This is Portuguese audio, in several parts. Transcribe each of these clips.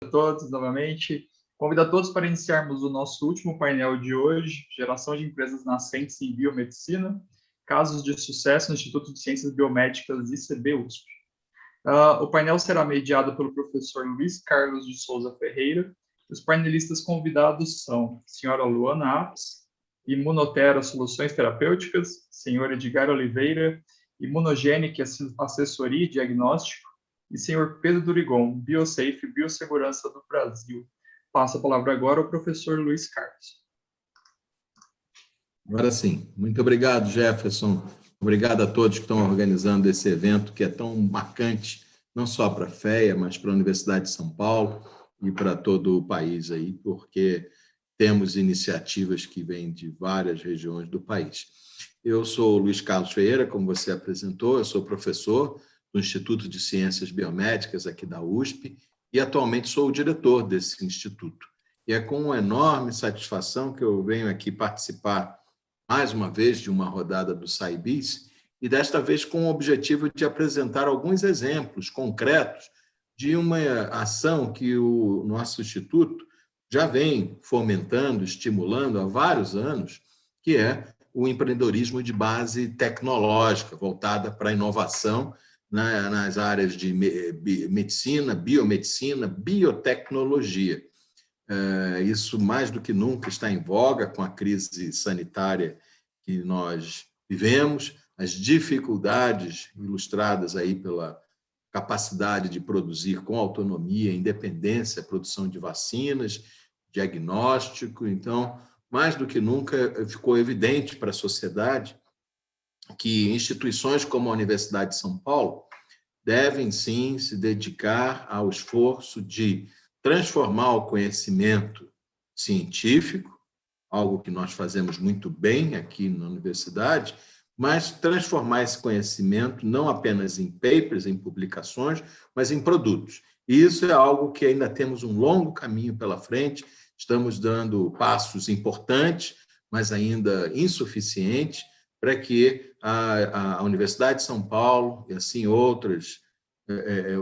a todos novamente. Convido a todos para iniciarmos o nosso último painel de hoje, Geração de Empresas Nascentes em Biomedicina, Casos de Sucesso no Instituto de Ciências Biomédicas ICB-USP. O painel será mediado pelo professor Luiz Carlos de Souza Ferreira. Os painelistas convidados são a senhora Luana Apes, Imunotera Soluções Terapêuticas, senhor Edgar Oliveira, Imunogenic Assessoria e Diagnóstico, e senhor Pedro Durigon, Biosafe Biossegurança do Brasil. Passo a palavra agora ao professor Luiz Carlos. Agora sim. Muito obrigado, Jefferson. Obrigado a todos que estão organizando esse evento que é tão marcante, não só para a FEA, mas para a Universidade de São Paulo e para todo o país aí, porque temos iniciativas que vêm de várias regiões do país. Eu sou o Luiz Carlos Ferreira, como você apresentou, eu sou professor do Instituto de Ciências Biomédicas aqui da USP e atualmente sou o diretor desse instituto. E é com uma enorme satisfação que eu venho aqui participar mais uma vez de uma rodada do SciBis e desta vez com o objetivo de apresentar alguns exemplos concretos de uma ação que o nosso instituto já vem fomentando, estimulando há vários anos, que é o empreendedorismo de base tecnológica, voltada para a inovação nas áreas de medicina, biomedicina, biotecnologia. Isso, mais do que nunca, está em voga com a crise sanitária que nós vivemos, as dificuldades ilustradas aí pela capacidade de produzir com autonomia, independência, produção de vacinas, diagnóstico. Então, mais do que nunca, ficou evidente para a sociedade que instituições como a Universidade de São Paulo devem, sim, se dedicar ao esforço de transformar o conhecimento científico, algo que nós fazemos muito bem aqui na universidade, mas transformar esse conhecimento não apenas em papers, em publicações, mas em produtos. E isso é algo que ainda temos um longo caminho pela frente, estamos dando passos importantes, mas ainda insuficientes, para que a Universidade de São Paulo e assim outras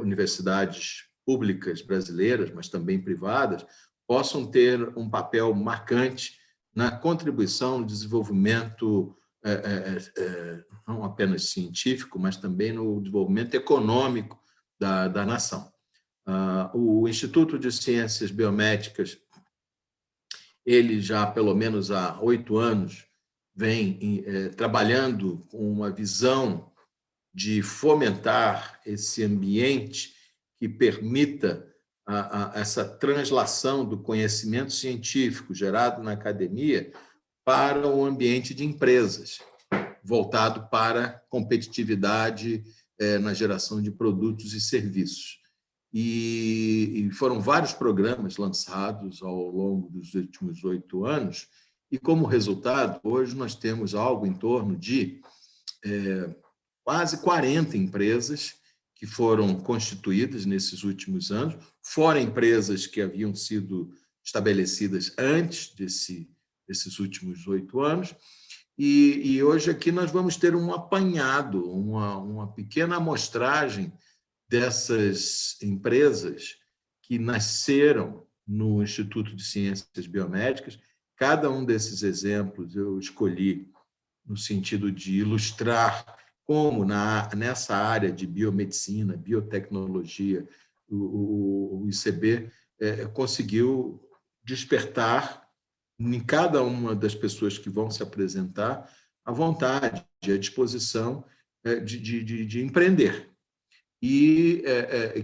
universidades públicas brasileiras, mas também privadas, possam ter um papel marcante na contribuição no desenvolvimento não apenas científico, mas também no desenvolvimento econômico da nação. O Instituto de Ciências Biomédicas, ele já pelo menos há 8 anos vem trabalhando com uma visão de fomentar esse ambiente que permita essa translação do conhecimento científico gerado na academia para o ambiente de empresas, voltado para competitividade na geração de produtos e serviços. E foram vários programas lançados ao longo dos últimos 8 anos, e, como resultado, hoje nós temos algo em torno de quase 40 empresas que foram constituídas nesses últimos anos, fora empresas que haviam sido estabelecidas antes desses últimos 8 anos. E hoje aqui nós vamos ter um apanhado, uma pequena amostragem dessas empresas que nasceram no Instituto de Ciências Biomédicas. Cada um desses exemplos eu escolhi no sentido de ilustrar como, nessa área de biomedicina, biotecnologia, o ICB conseguiu despertar em cada uma das pessoas que vão se apresentar a vontade, a disposição de empreender. E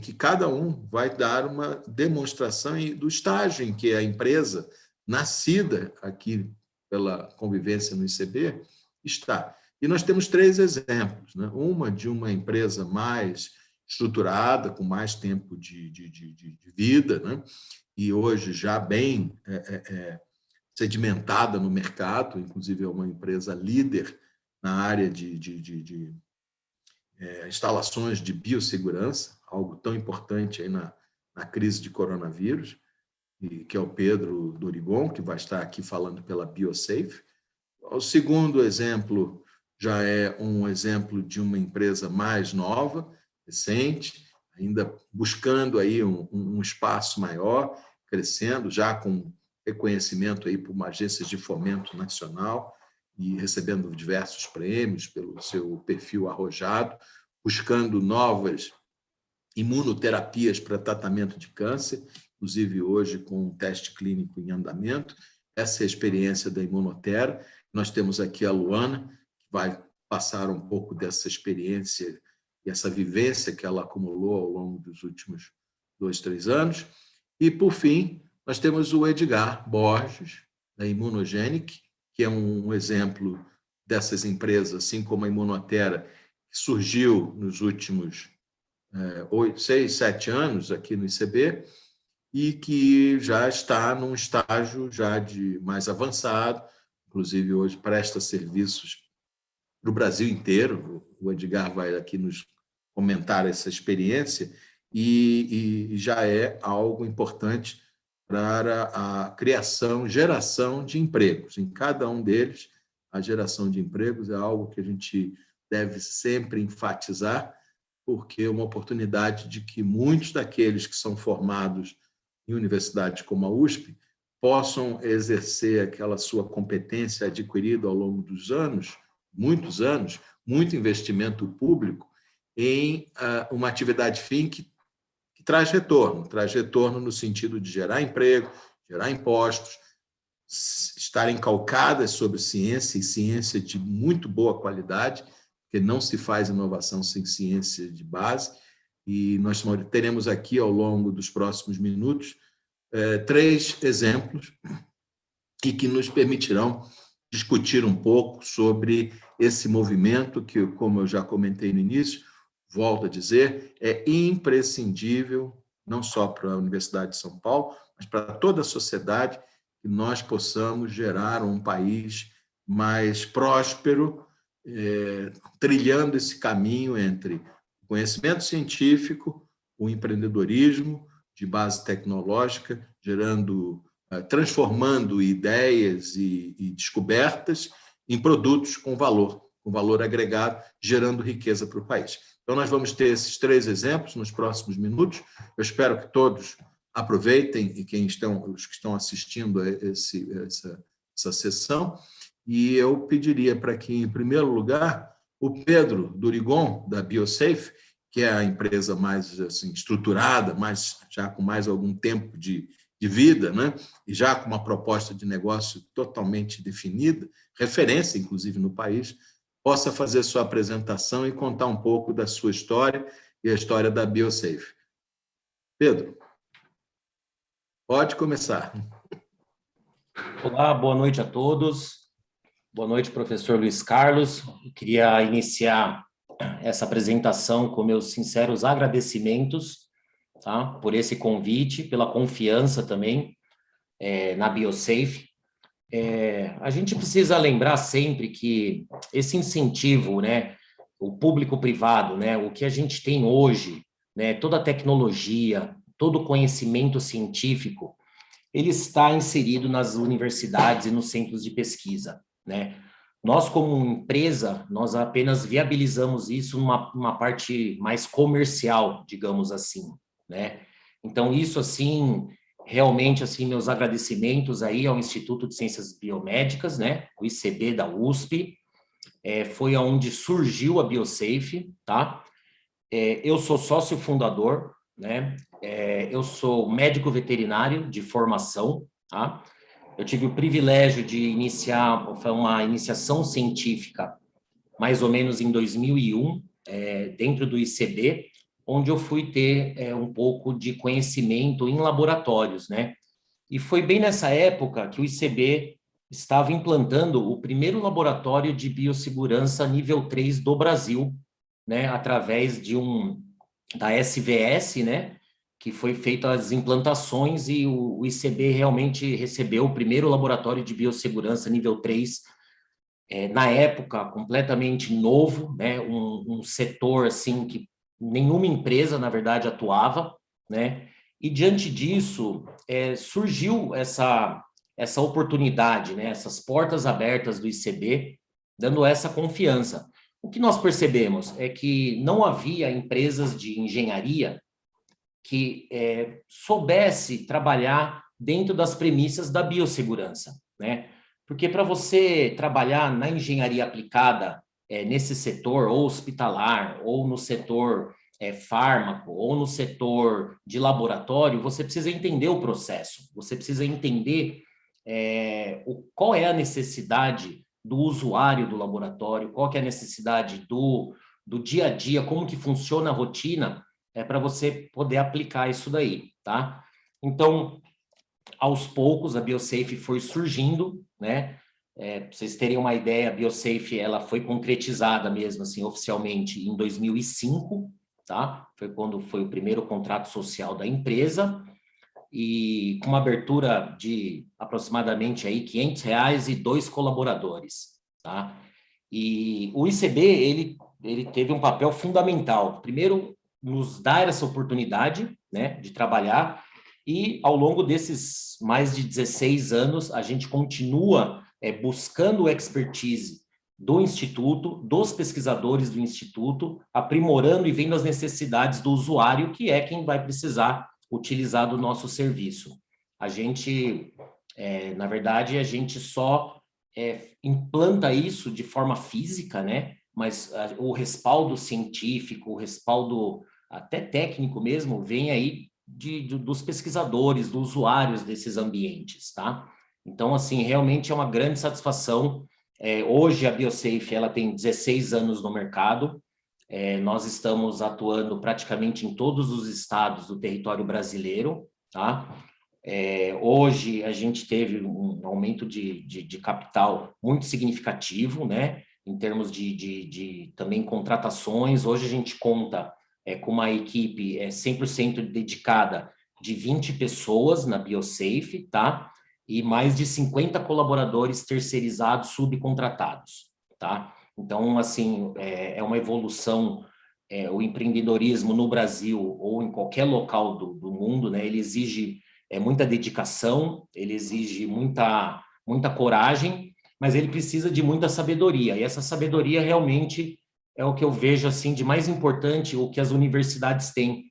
que cada um vai dar uma demonstração do estágio em que a empresa, nascida aqui pela convivência no ICB, está. E nós temos 3 exemplos, né? Uma de uma empresa mais estruturada, com mais tempo de vida, né? E hoje já bem sedimentada no mercado, inclusive é uma empresa líder na área de instalações de biossegurança, algo tão importante aí na crise de coronavírus, que é o Pedro Durigon, que vai estar aqui falando pela Biosafe. O segundo exemplo já é um exemplo de uma empresa mais nova, recente, ainda buscando aí um espaço maior, crescendo, já com reconhecimento aí por uma agência de fomento nacional e recebendo diversos prêmios pelo seu perfil arrojado, buscando novas imunoterapias para tratamento de câncer, inclusive hoje com um teste clínico em andamento. Essa é a experiência da Imunotera. Nós temos aqui a Luana, que vai passar um pouco dessa experiência e essa vivência que ela acumulou ao longo dos últimos 2, 3 anos. E, por fim, nós temos o Edgar Borges, da Immunogenic, que é um exemplo dessas empresas, assim como a Imunotera, que surgiu nos últimos 6, 7 anos aqui no ICB, e que já está num estágio já de mais avançado, inclusive hoje presta serviços para o Brasil inteiro. O Edgar vai aqui nos comentar essa experiência, e já é algo importante para a criação, geração de empregos. Em cada um deles, a geração de empregos é algo que a gente deve sempre enfatizar, porque é uma oportunidade de que muitos daqueles que são formados em universidades como a USP possam exercer aquela sua competência adquirida ao longo dos anos, muitos anos, muito investimento público em uma atividade fim que traz retorno no sentido de gerar emprego, gerar impostos, estarem calcadas sobre ciência, e ciência de muito boa qualidade, porque não se faz inovação sem ciência de base. E nós teremos aqui, ao longo dos próximos minutos, 3 exemplos que nos permitirão discutir um pouco sobre esse movimento que, como eu já comentei no início, volto a dizer, é imprescindível, não só para a Universidade de São Paulo, mas para toda a sociedade, que nós possamos gerar um país mais próspero, trilhando esse caminho entre o conhecimento científico, o empreendedorismo de base tecnológica, transformando ideias e descobertas em produtos com valor agregado, gerando riqueza para o país. Então, nós vamos ter esses 3 exemplos nos próximos minutos. Eu espero que todos aproveitem, e os que estão assistindo a essa sessão. E eu pediria para que, em primeiro lugar, o Pedro Durigon, da Biosafe, que é a empresa mais assim, estruturada, já com mais algum tempo de vida, né? E já com uma proposta de negócio totalmente definida, referência, inclusive, no país, possa fazer sua apresentação e contar um pouco da sua história e a história da Biosafe. Pedro, pode começar. Olá, boa noite a todos. Boa noite, professor Luiz Carlos. Eu queria iniciar essa apresentação com meus sinceros agradecimentos, tá, por esse convite, pela confiança também na Biosafe. A gente precisa lembrar sempre que esse incentivo, né, o público-privado, né, o que a gente tem hoje, né, toda a tecnologia, todo o conhecimento científico, ele está inserido nas universidades e nos centros de pesquisa, né? Nós, como empresa, nós apenas viabilizamos isso numa parte mais comercial, digamos assim, né? Então, isso, assim, realmente, assim, meus agradecimentos aí ao Instituto de Ciências Biomédicas, né? O ICB da USP, foi onde surgiu a Biosafe, tá? Eu sou sócio fundador, né? Eu sou médico veterinário de formação, tá? Eu tive o privilégio de iniciar uma iniciação científica mais ou menos em 2001, dentro do ICB, onde eu fui ter um pouco de conhecimento em laboratórios, né? E foi bem nessa época que o ICB estava implantando o primeiro laboratório de biossegurança nível 3 do Brasil, né? Através da SVS, né? Que foi feita as implantações e o ICB realmente recebeu o primeiro laboratório de biossegurança nível 3, na época, completamente novo, né? Um setor, assim, que nenhuma empresa, na verdade, atuava, né? E, diante disso, surgiu essa oportunidade, né? Essas portas abertas do ICB, dando essa confiança. O que nós percebemos é que não havia empresas de engenharia que soubesse trabalhar dentro das premissas da biossegurança, né? Porque para você trabalhar na engenharia aplicada nesse setor, ou hospitalar, ou no setor fármaco, ou no setor de laboratório, você precisa entender o processo, você precisa entender qual é a necessidade do usuário do laboratório, qual que é a necessidade do dia a dia, como que funciona a rotina, para você poder aplicar isso daí, tá? Então, aos poucos, a BioSafe foi surgindo, né? Para vocês terem uma ideia, a BioSafe ela foi concretizada mesmo, assim, oficialmente em 2005, tá? Foi quando foi o primeiro contrato social da empresa, e com uma abertura de aproximadamente aí R$ 500 e 2 colaboradores, tá? E o ICB, ele teve um papel fundamental. Primeiro, nos dar essa oportunidade, né, de trabalhar, e ao longo desses mais de 16 anos, a gente continua buscando expertise do Instituto, dos pesquisadores do Instituto, aprimorando e vendo as necessidades do usuário, que é quem vai precisar utilizar do nosso serviço. A gente, na verdade, a gente só implanta isso de forma física, né? Mas o respaldo científico, o respaldo até técnico mesmo, vem aí dos pesquisadores, dos usuários desses ambientes, tá? Então, assim, realmente é uma grande satisfação. Hoje a BioSafe, ela tem 16 anos no mercado. Nós estamos atuando praticamente em todos os estados do território brasileiro, tá? Hoje a gente teve um aumento de capital muito significativo, né? Em termos de também contratações. Hoje a gente conta com uma equipe 100% dedicada de 20 pessoas na BioSafe, tá? E mais de 50 colaboradores terceirizados subcontratados, tá? Então, assim, é uma evolução, o empreendedorismo no Brasil ou em qualquer local do mundo, né? Ele exige muita dedicação, ele exige muita coragem, mas ele precisa de muita sabedoria. E essa sabedoria realmente é o que eu vejo assim de mais importante, o que as universidades têm.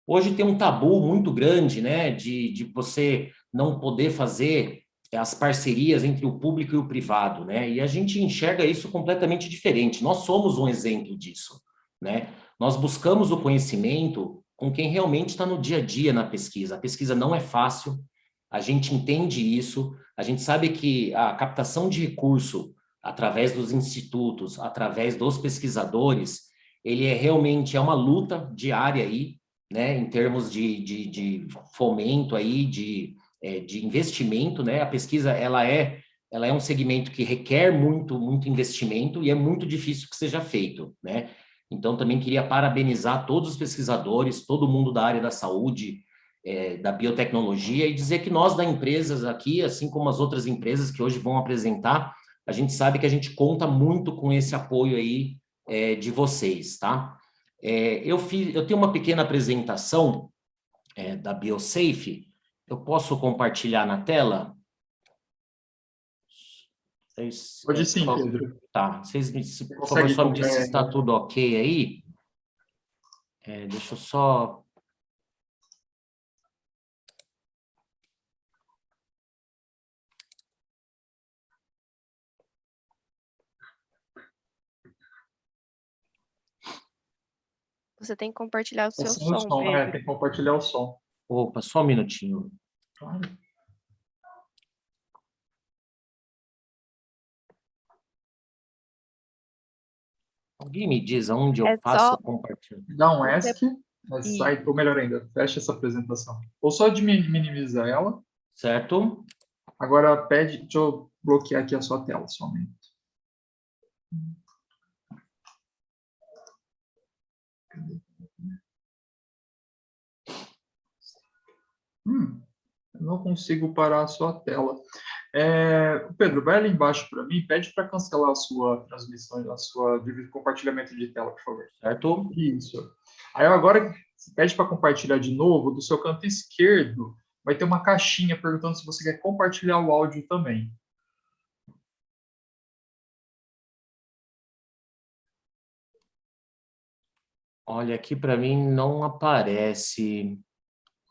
Hoje tem um tabu muito grande, né, de você não poder fazer as parcerias entre o público e o privado, né? E a gente enxerga isso completamente diferente. Nós somos um exemplo disso, né? Nós buscamos o conhecimento com quem realmente está no dia a dia na pesquisa. A pesquisa não é fácil, a gente entende isso, a gente sabe que a captação de recurso através dos institutos, através dos pesquisadores, ele realmente uma luta diária aí, né, em termos de fomento aí, de investimento, né? A pesquisa, ela é um segmento que requer muito investimento e é muito difícil que seja feito, né? Então, também queria parabenizar todos os pesquisadores, todo mundo da área da saúde, da biotecnologia, e dizer que nós da empresas aqui, assim como as outras empresas que hoje vão apresentar, a gente sabe que a gente conta muito com esse apoio aí de vocês, tá? Eu tenho uma pequena apresentação da BioSafe. Eu posso compartilhar na tela? Pode sim, Pedro. Tá. Vocês, Você por favor, consegue... só me dizer se está tudo ok aí. Deixa eu só... Você tem que compartilhar o seu Sem o som, som, Pedro. tem que compartilhar o som. Opa, só um minutinho. Claro. Alguém me diz aonde eu É faço só o compartilhamento? Dá um você... ESC, sai, ou melhor ainda, fecha essa apresentação. Ou só de minimizar ela. Certo? Agora deixa eu bloquear aqui a sua tela, só um minuto. Eu não consigo parar a sua tela. Pedro, vai ali embaixo para mim, pede para cancelar a sua transmissão, a sua compartilhamento de tela, por favor. Certo? Isso. Aí agora, pede para compartilhar de novo, do seu canto esquerdo, vai ter uma caixinha perguntando se você quer compartilhar o áudio também. Olha, aqui para mim não aparece.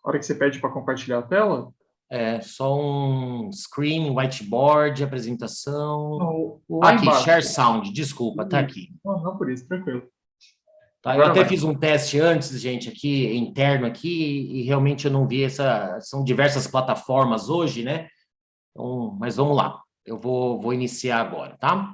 A hora que você pede para compartilhar a tela? É só um screen, whiteboard, apresentação. Não, lá Aqui, embaixo. share sound, desculpa, tá aqui. Não, não por isso, tranquilo. Tá, eu Agora até vai. fiz um teste antes, gente, aqui, interno aqui, e realmente eu não vi são diversas plataformas hoje, né? Então, mas vamos lá, eu vou iniciar agora, tá?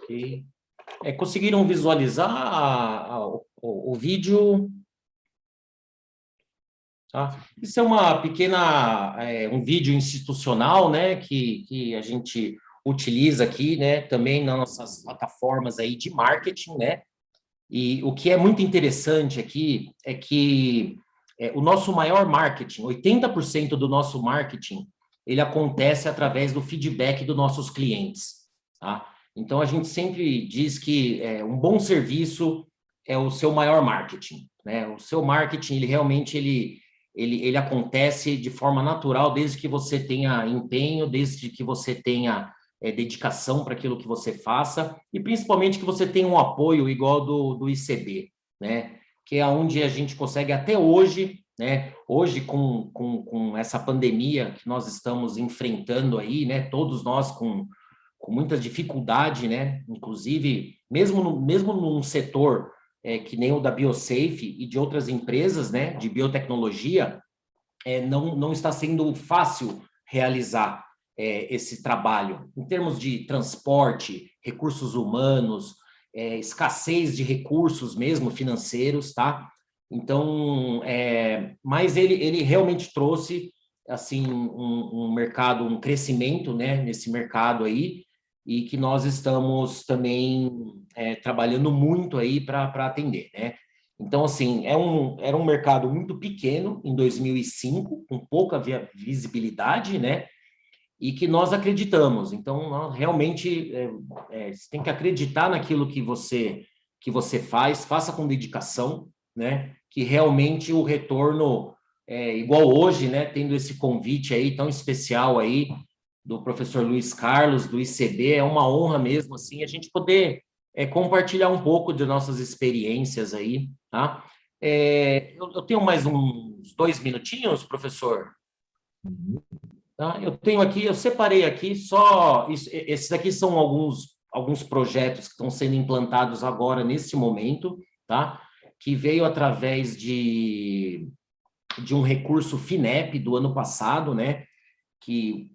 Ok. Conseguiram visualizar o vídeo? Tá? Isso é uma pequena, um vídeo institucional, né, que a gente utiliza aqui, né, também nas nossas plataformas aí de marketing, né, e o que é muito interessante aqui é que o nosso maior marketing, 80% do nosso marketing, ele acontece através do feedback dos nossos clientes, tá? Então, a gente sempre diz que um bom serviço é o seu maior marketing, né? O seu marketing, ele realmente, ele acontece de forma natural, desde que você tenha empenho, desde que você tenha dedicação para aquilo que você faça, e principalmente que você tenha um apoio igual do ICB, né? Que é onde a gente consegue até hoje, né? Hoje, com essa pandemia que nós estamos enfrentando aí, né? Todos nós com muita dificuldade, né? Inclusive, mesmo num setor que nem o da BioSafe e de outras empresas, né? De biotecnologia, não está sendo fácil realizar esse trabalho. Em termos de transporte, recursos humanos, escassez de recursos mesmo financeiros, tá? Então, mas ele realmente trouxe, assim, um mercado, um crescimento, né, nesse mercado aí, e que nós estamos também trabalhando muito aí para atender, né? Então, assim, era um mercado muito pequeno em 2005, com pouca visibilidade, né? E que nós acreditamos. Então, realmente, você tem que acreditar naquilo que você faz, faça com dedicação, né? Que realmente o retorno, igual hoje, né? Tendo esse convite aí tão especial aí do professor Luiz Carlos, do ICB, é uma honra mesmo, assim, a gente poder compartilhar um pouco de nossas experiências aí, tá? Eu tenho mais uns 2 minutinhos, professor? Tá? Eu separei aqui só, esses aqui são alguns projetos que estão sendo implantados agora, nesse momento, tá? Que veio através de um recurso FINEP do ano passado, né? Que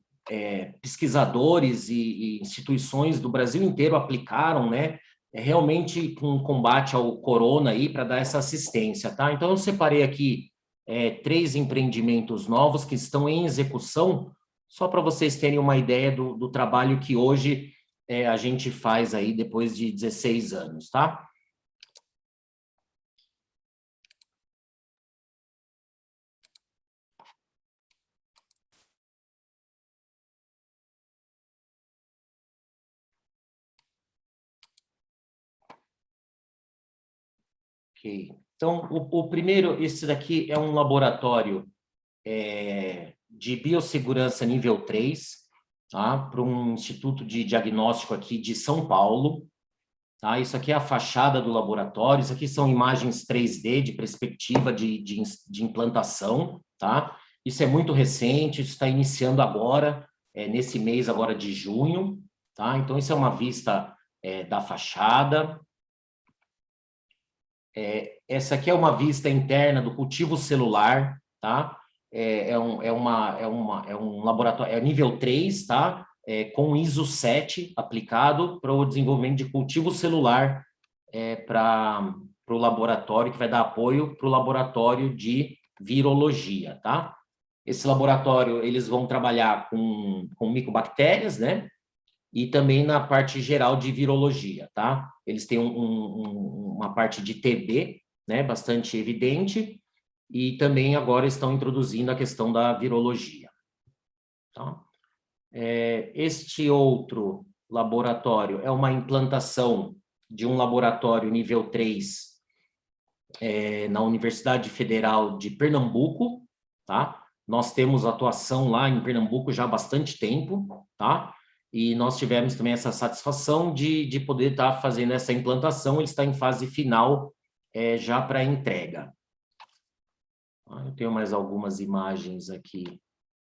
pesquisadores e instituições do Brasil inteiro aplicaram, né? Realmente com combate ao corona aí, para dar essa assistência, tá? Então, eu separei aqui 3 empreendimentos novos que estão em execução, só para vocês terem uma ideia do trabalho que hoje a gente faz aí depois de 16 anos, tá? Ok. Então, o primeiro, esse daqui é um laboratório de biossegurança nível 3, tá? Para um instituto de diagnóstico aqui de São Paulo, tá? Isso aqui é a fachada do laboratório, isso aqui são imagens 3D de perspectiva de implantação, tá? Isso é muito recente, isso está iniciando agora, nesse mês agora de junho, tá? Então, isso é uma vista da fachada. Essa aqui é uma vista interna do cultivo celular, tá? É um laboratório, é nível 3, tá? Com ISO 7 aplicado para o desenvolvimento de cultivo celular para o laboratório, que vai dar apoio para o laboratório de virologia, tá? Esse laboratório, eles vão trabalhar com micobactérias, né? E também na parte geral de virologia, tá? Eles têm uma parte de TB, né, bastante evidente, e também agora estão introduzindo a questão da virologia, tá? Este outro laboratório é uma implantação de um laboratório nível 3 na Universidade Federal de Pernambuco, tá? Nós temos atuação lá em Pernambuco já há bastante tempo, tá? E nós tivemos também essa satisfação de poder estar fazendo essa implantação, ele está em fase final já para entrega. Eu tenho mais algumas imagens aqui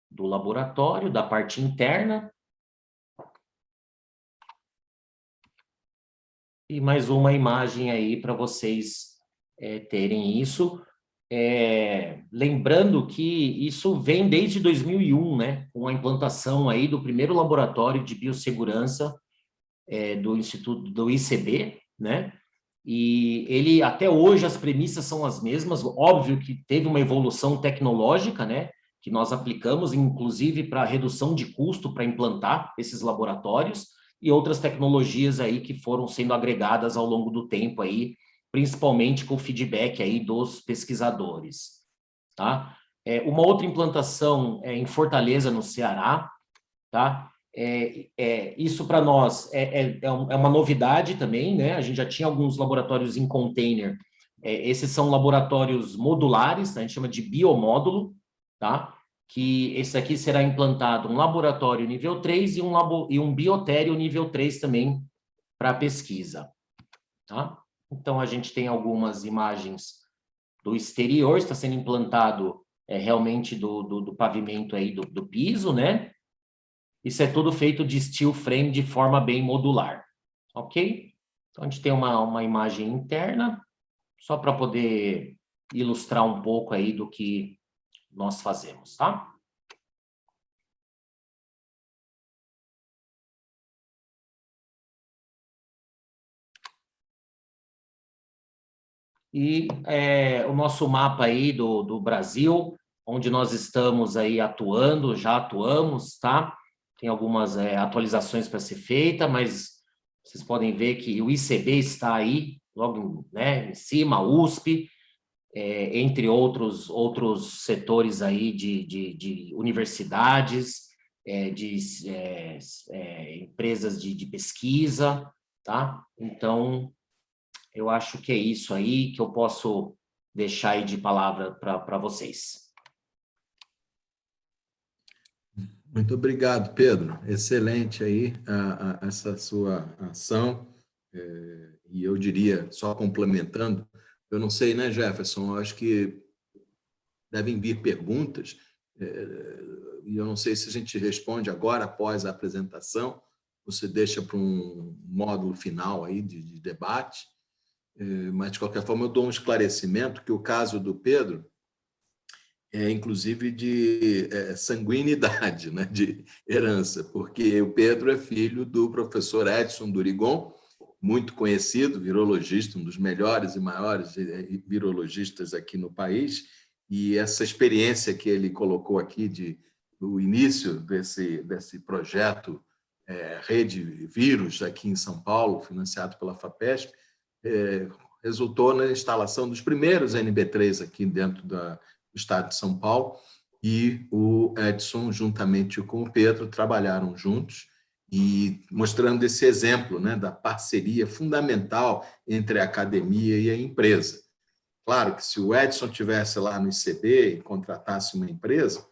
do laboratório, da parte interna. E mais uma imagem aí para vocês terem isso. Lembrando que isso vem desde 2001, né, com a implantação aí do primeiro laboratório de biossegurança do Instituto do ICB, né, e ele, até hoje, as premissas são as mesmas, óbvio que teve uma evolução tecnológica, né, que nós aplicamos, inclusive para redução de custo para implantar esses laboratórios, e outras tecnologias aí que foram sendo agregadas ao longo do tempo aí, principalmente com o feedback aí dos pesquisadores, tá? Uma outra implantação em Fortaleza, no Ceará, tá? Isso para nós é uma novidade também, né? A gente já tinha alguns laboratórios em container, esses são laboratórios modulares, tá? A gente chama de biomódulo, tá? Que esse aqui será implantado um laboratório nível 3 e um biotério nível 3 também para pesquisa, tá? Então, a gente tem algumas imagens do exterior, está sendo implantado realmente do pavimento aí, do piso, né? Isso é tudo feito de steel frame de forma bem modular, ok? Então, a gente tem uma imagem interna, só para poder ilustrar um pouco aí do que nós fazemos, tá? E o nosso mapa aí do Brasil, onde nós estamos aí atuando, já atuamos, tá? Tem algumas atualizações para ser feita, mas vocês podem ver que o ICB está aí, logo, né, em cima, a USP, entre outros setores aí de universidades, empresas de pesquisa, tá? Então, eu acho que é isso aí que eu posso deixar aí de palavra para vocês. Muito obrigado, Pedro. Excelente aí essa sua ação. E eu diria, só complementando, eu não sei, né, Jefferson? Eu acho que devem vir perguntas, e eu não sei se a gente responde agora, após a apresentação, você deixa para um módulo final aí de debate, mas, de qualquer forma, eu dou um esclarecimento que o caso do Pedro é, inclusive, de sanguinidade, né, de herança, porque o Pedro é filho do professor Edson Durigon, muito conhecido, virologista, um dos melhores e maiores virologistas aqui no país, e essa experiência que ele colocou aqui do início desse projeto rede Vírus aqui em São Paulo, financiado pela FAPESP, resultou na instalação dos primeiros NB3 aqui dentro do estado de São Paulo, e o Edson, juntamente com o Pedro, trabalharam juntos, e mostrando esse exemplo, né, da parceria fundamental entre a academia e a empresa. Claro que se o Edson estivesse lá no ICB e contratasse uma empresa,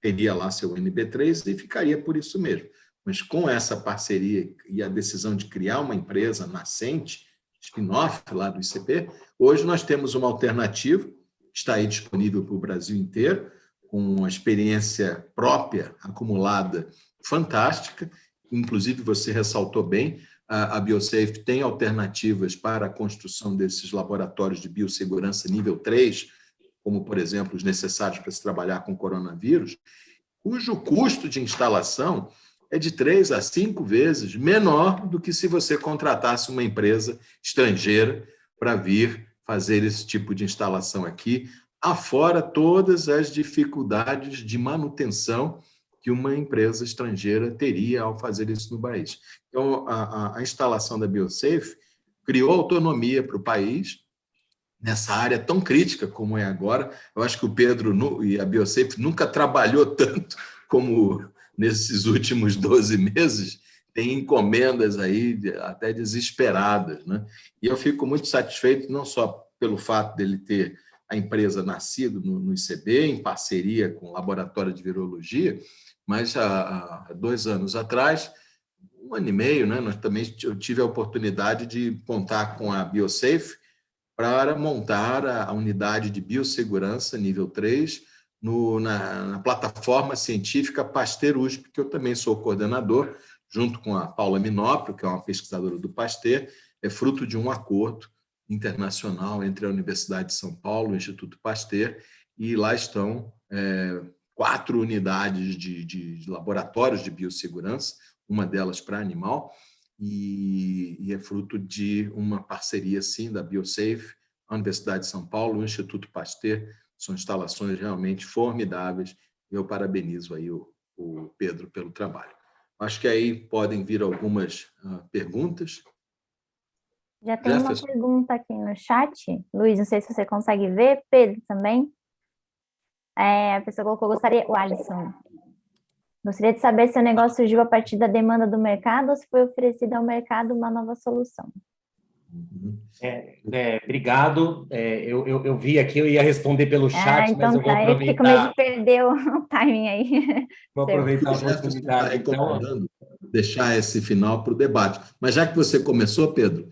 teria lá seu NB3 e ficaria por isso mesmo. Mas com essa parceria e a decisão de criar uma empresa nascente, spin-off lá do ICB, hoje nós temos uma alternativa, está aí disponível para o Brasil inteiro, com uma experiência própria, acumulada, fantástica. Inclusive, você ressaltou bem, a BioSafe tem alternativas para a construção desses laboratórios de biossegurança nível 3, como, por exemplo, os necessários para se trabalhar com coronavírus, cujo custo de instalação é de 3 a 5 vezes menor do que se você contratasse uma empresa estrangeira para vir fazer esse tipo de instalação aqui, afora todas as dificuldades de manutenção que uma empresa estrangeira teria ao fazer isso no país. Então, a instalação da BioSafe criou autonomia para o país, nessa área tão crítica como é agora. Eu acho que o Pedro e a BioSafe nunca trabalhou tanto como nesses últimos 12 meses, tem encomendas aí até desesperadas, né? E eu fico muito satisfeito, não só pelo fato dele ter a empresa nascido no ICB, em parceria com o Laboratório de Virologia, mas há 2 anos atrás, 1 ano e meio, né, eu tive a oportunidade de contar com a BioSafe para montar a unidade de biossegurança nível 3 na plataforma científica Pasteur USP, que eu também sou coordenador, junto com a Paula Minopro, que é uma pesquisadora do Pasteur, é fruto de um acordo internacional entre a Universidade de São Paulo e o Instituto Pasteur, e lá estão 4 unidades de laboratórios de biossegurança, uma delas para animal, e é fruto de uma parceria, sim, da BioSafe, a Universidade de São Paulo, o Instituto Pasteur. São instalações realmente formidáveis, e eu parabenizo aí o Pedro pelo trabalho. Acho que aí podem vir algumas perguntas. Já tem uma pergunta aqui no chat. Luiz, não sei se você consegue ver. Pedro também. A pessoa colocou, o Alisson. Gostaria de saber se o negócio surgiu a partir da demanda do mercado ou se foi oferecida ao mercado uma nova solução. Obrigado. Eu vi aqui, eu ia responder pelo chat, então mas eu vou aproveitar. Eu fico com medo de perder o timing aí. Vou aproveitar a oportunidade. Então, deixar esse final para o debate. Mas já que você começou, Pedro,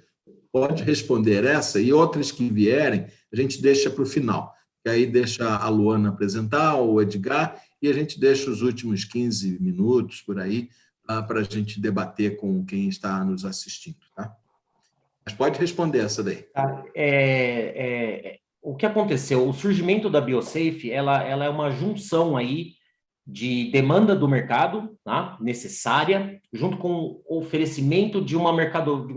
pode responder essa e outras que vierem, a gente deixa para o final. E aí deixa a Luana apresentar, o Edgar, e a gente deixa os últimos 15 minutos por aí para a gente debater com quem está nos assistindo, tá? Mas pode responder essa daí. O que aconteceu? O surgimento da BioSafe, ela é uma junção aí de demanda do mercado, tá? Necessária, junto com o oferecimento de um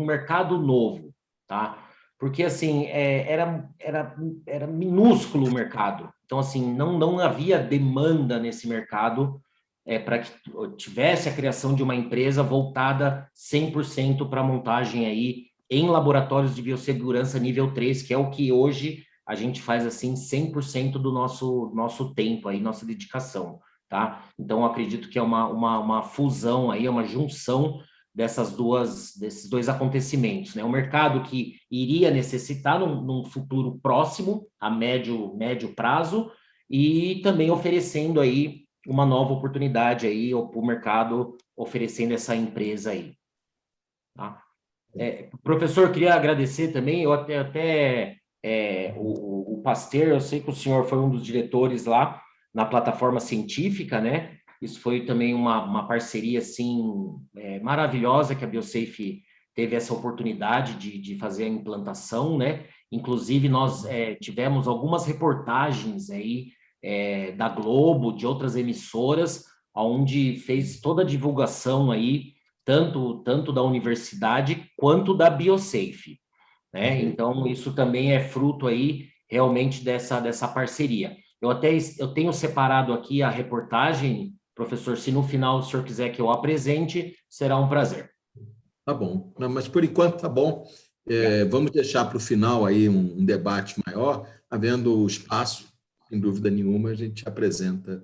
mercado novo, tá? Porque, assim, era minúsculo o mercado. Então, assim, não havia demanda nesse mercado para que tivesse a criação de uma empresa voltada 100% para a montagem aí em laboratórios de biossegurança nível 3, que é o que hoje a gente faz, assim, 100% do nosso tempo aí, nossa dedicação, tá? Então, eu acredito que é uma fusão aí, é uma junção desses 2 acontecimentos, né? O mercado que iria necessitar num futuro próximo, a médio prazo, e também oferecendo aí uma nova oportunidade aí para o mercado, oferecendo essa empresa aí, tá? Professor, queria agradecer também, o Pasteur, eu sei que o senhor foi um dos diretores lá na plataforma científica, né? Isso foi também uma parceria, assim, maravilhosa, que a BioSafe teve essa oportunidade de fazer a implantação, né? Inclusive, nós tivemos algumas reportagens aí da Globo, de outras emissoras, onde fez toda a divulgação aí, tanto da universidade quanto da BioSafe, né? Então, isso também é fruto aí, realmente, dessa parceria. Eu tenho separado aqui a reportagem, Professor, se no final o senhor quiser que eu apresente, será um prazer. Tá bom. Não, mas por enquanto tá bom. Vamos deixar para o final aí um debate maior, havendo espaço, sem dúvida nenhuma, a gente apresenta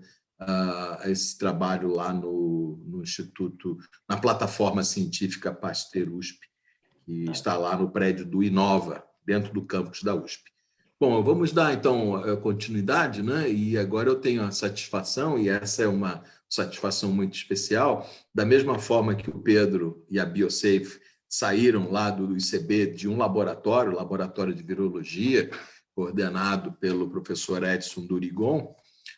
esse trabalho lá no Instituto, na plataforma científica Pasteur USP, que está lá no prédio do Inova, dentro do campus da USP. Bom, vamos dar, então, continuidade, né? E agora eu tenho a satisfação, e essa é uma satisfação muito especial, da mesma forma que o Pedro e a BioSafe saíram lá do ICB de um laboratório, laboratório de virologia, coordenado pelo professor Edson Durigon,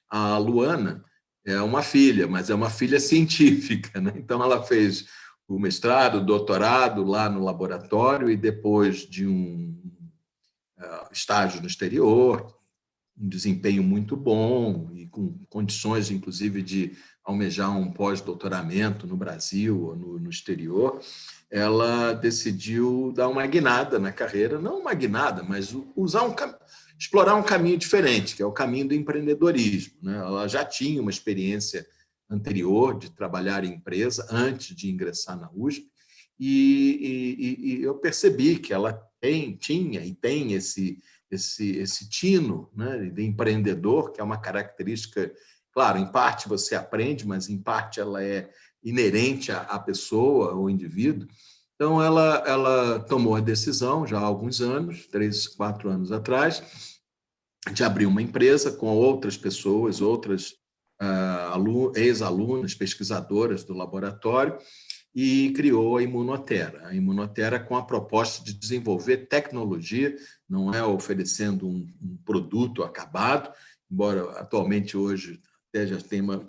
a Luana é uma filha, mas é uma filha científica, né? Então, ela fez o mestrado, o doutorado lá no laboratório e depois de um estágio no exterior, um desempenho muito bom e com condições, inclusive, de almejar um pós-doutoramento no Brasil ou no exterior, ela decidiu dar uma guinada na carreira, não uma guinada, mas explorar um caminho diferente, que é o caminho do empreendedorismo, né? Ela já tinha uma experiência anterior de trabalhar em empresa antes de ingressar na USP, e eu percebi que ela tinha e tem esse tino, né, de empreendedor, que é uma característica, claro, em parte você aprende, mas em parte ela é inerente à pessoa, ao indivíduo. Então, ela tomou a decisão, já há alguns anos, 3, 4 anos atrás, de abrir uma empresa com outras pessoas, outras ex-alunas, pesquisadoras do laboratório, e criou a Imunotera. A Imunotera com a proposta de desenvolver tecnologia, não é oferecendo um produto acabado, embora atualmente hoje até já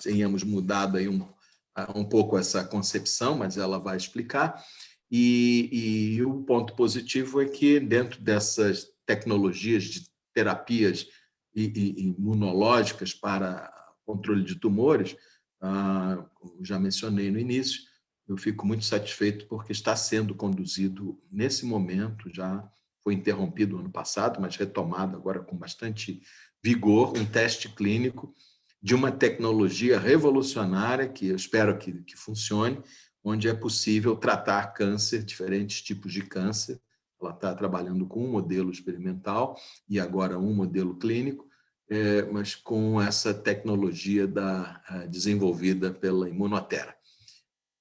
tenhamos mudado aí um pouco essa concepção, mas ela vai explicar. E o ponto positivo é que dentro dessas tecnologias de terapias imunológicas para controle de tumores, como já mencionei no início, eu fico muito satisfeito porque está sendo conduzido nesse momento, já foi interrompido no ano passado, mas retomado agora com bastante vigor, um teste clínico de uma tecnologia revolucionária, que eu espero que funcione, onde é possível tratar câncer, diferentes tipos de câncer. Ela está trabalhando com um modelo experimental e agora um modelo clínico, mas com essa tecnologia desenvolvida pela Imunotera.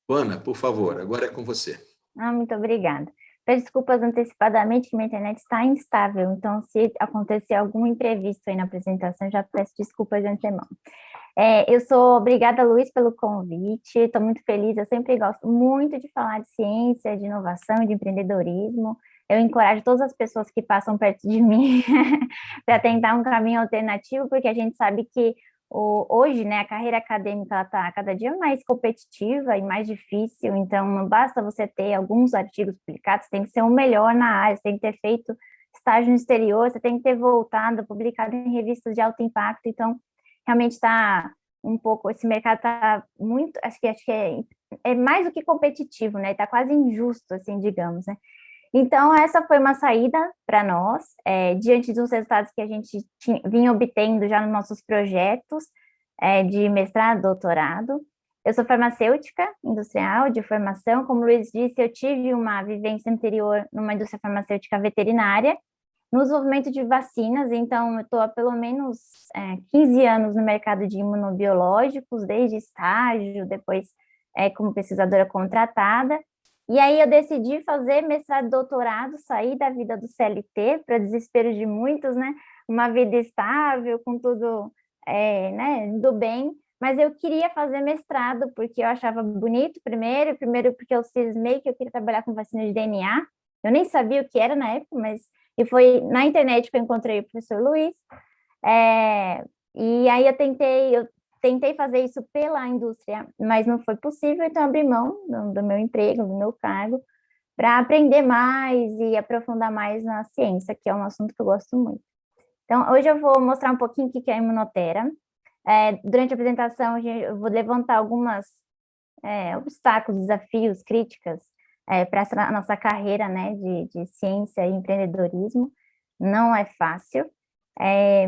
Ana, por favor, agora é com você. Muito obrigada. Peço desculpas antecipadamente que minha internet está instável, então se acontecer algum imprevisto aí na apresentação, já peço desculpas de antemão. Obrigada, Luiz, pelo convite, estou muito feliz, eu sempre gosto muito de falar de ciência, de inovação, de empreendedorismo. Eu encorajo todas as pessoas que passam perto de mim para tentar um caminho alternativo, porque a gente sabe que hoje, né, a carreira acadêmica está cada dia mais competitiva e mais difícil, então não basta você ter alguns artigos publicados, tem que ser o melhor na área, você tem que ter feito estágio no exterior, você tem que ter voltado, publicado em revistas de alto impacto, então realmente está um pouco, esse mercado está muito, acho que é mais do que competitivo, né, está quase injusto, assim, digamos, né. Então, essa foi uma saída para nós, diante dos resultados que a gente vinha obtendo já nos nossos projetos de mestrado, doutorado. Eu sou farmacêutica industrial de formação, como o Luiz disse, eu tive uma vivência anterior numa indústria farmacêutica veterinária, no desenvolvimento de vacinas, então eu estou há pelo menos 15 anos no mercado de imunobiológicos, desde estágio, depois como pesquisadora contratada. E aí eu decidi fazer mestrado e doutorado, sair da vida do CLT, para desespero de muitos, né? Uma vida estável, com tudo né, do bem, mas eu queria fazer mestrado, porque eu achava bonito, primeiro porque eu cismei que eu queria trabalhar com vacina de DNA, eu nem sabia o que era na época, e foi na internet que eu encontrei o professor Luiz, e aí eu tentei fazer isso pela indústria, mas não foi possível, então abri mão do meu emprego, do meu cargo, para aprender mais e aprofundar mais na ciência, que é um assunto que eu gosto muito. Então, hoje eu vou mostrar um pouquinho o que é a Imunotera. Durante a apresentação, eu vou levantar alguns obstáculos, desafios, críticas para a nossa carreira, né, de ciência e empreendedorismo. Não é fácil,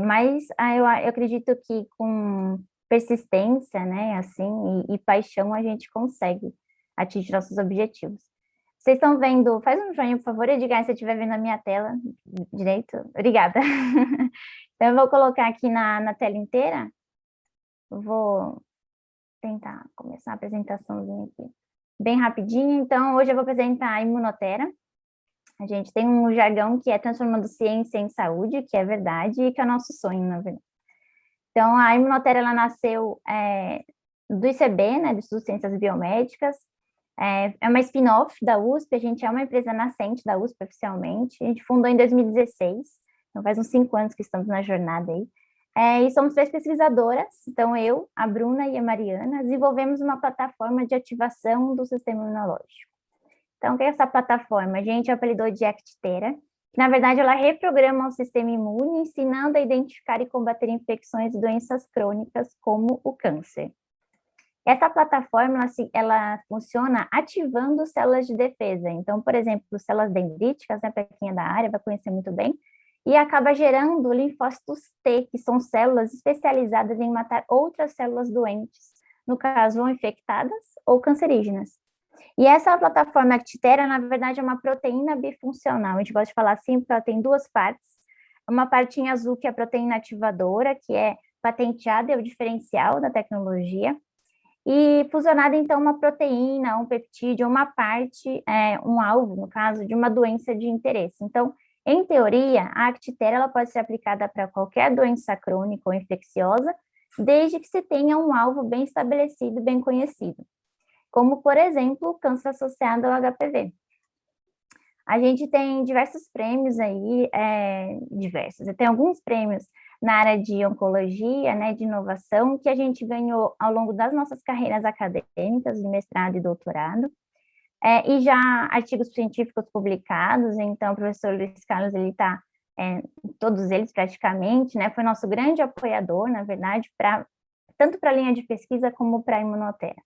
mas eu acredito que com persistência, né, assim, e paixão, a gente consegue atingir nossos objetivos. Vocês estão vendo? Faz um joinha, por favor, Edgar, se você estiver vendo a minha tela direito. Obrigada. Então, eu vou colocar aqui na tela inteira. Eu vou tentar começar a apresentaçãozinha aqui bem rapidinho. Então, hoje eu vou apresentar a Imunotera. A gente tem um jargão que é transformando ciência em saúde, que é verdade, e que é o nosso sonho, na verdade. Então, a Imunotera, ela nasceu do ICB, né, do Instituto de Ciências Biomédicas. É uma spin-off da USP, a gente é uma empresa nascente da USP oficialmente. A gente fundou em 2016, então faz uns 5 anos que estamos na jornada aí. E somos 3 pesquisadoras, então eu, a Bruna e a Mariana, desenvolvemos uma plataforma de ativação do sistema imunológico. Então, o que é essa plataforma? A gente apelidou de Actitera, que na verdade ela reprograma o sistema imune, ensinando a identificar e combater infecções e doenças crônicas, como o câncer. Essa plataforma, ela funciona ativando células de defesa. Então, por exemplo, células dendríticas, né, para quem é da área vai conhecer muito bem, e acaba gerando linfócitos T, que são células especializadas em matar outras células doentes, no caso, ou infectadas ou cancerígenas. E essa plataforma Actitera, na verdade, é uma proteína bifuncional. A gente pode falar assim, porque ela tem 2 partes. Uma parte em azul, que é a proteína ativadora, que é patenteada, é o diferencial da tecnologia. E fusionada, então, uma proteína, um peptídeo, uma parte, um alvo, no caso, de uma doença de interesse. Então, em teoria, a Actitera ela pode ser aplicada para qualquer doença crônica ou infecciosa, desde que se tenha um alvo bem estabelecido e bem conhecido, como, por exemplo, o câncer associado ao HPV. A gente tem diversos prêmios aí, tem alguns prêmios na área de oncologia, né, de inovação, que a gente ganhou ao longo das nossas carreiras acadêmicas, de mestrado e doutorado, e já artigos científicos publicados. Então o professor Luiz Carlos, ele está todos eles praticamente, né, foi nosso grande apoiador, na verdade, tanto para a linha de pesquisa como para a Imunotera.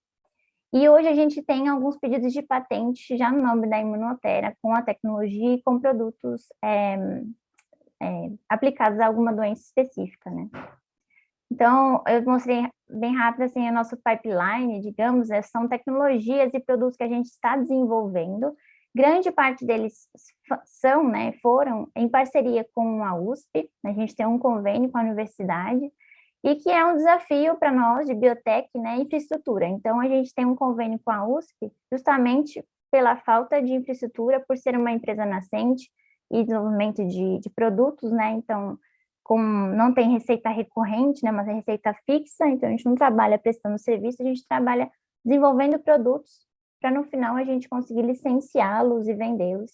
E hoje a gente tem alguns pedidos de patente já no nome da Imunotera, com a tecnologia e com produtos aplicados a alguma doença específica, né? Então, eu mostrei bem rápido, assim, o nosso pipeline, digamos, são tecnologias e produtos que a gente está desenvolvendo. Grande parte deles foram em parceria com a USP, a gente tem um convênio com a universidade, e que é um desafio para nós, de biotech, né, infraestrutura. Então, a gente tem um convênio com a USP, justamente pela falta de infraestrutura, por ser uma empresa nascente, e desenvolvimento de produtos, né, então, não tem receita recorrente, né, mas é receita fixa, então a gente não trabalha prestando serviço, a gente trabalha desenvolvendo produtos, para no final a gente conseguir licenciá-los e vendê-los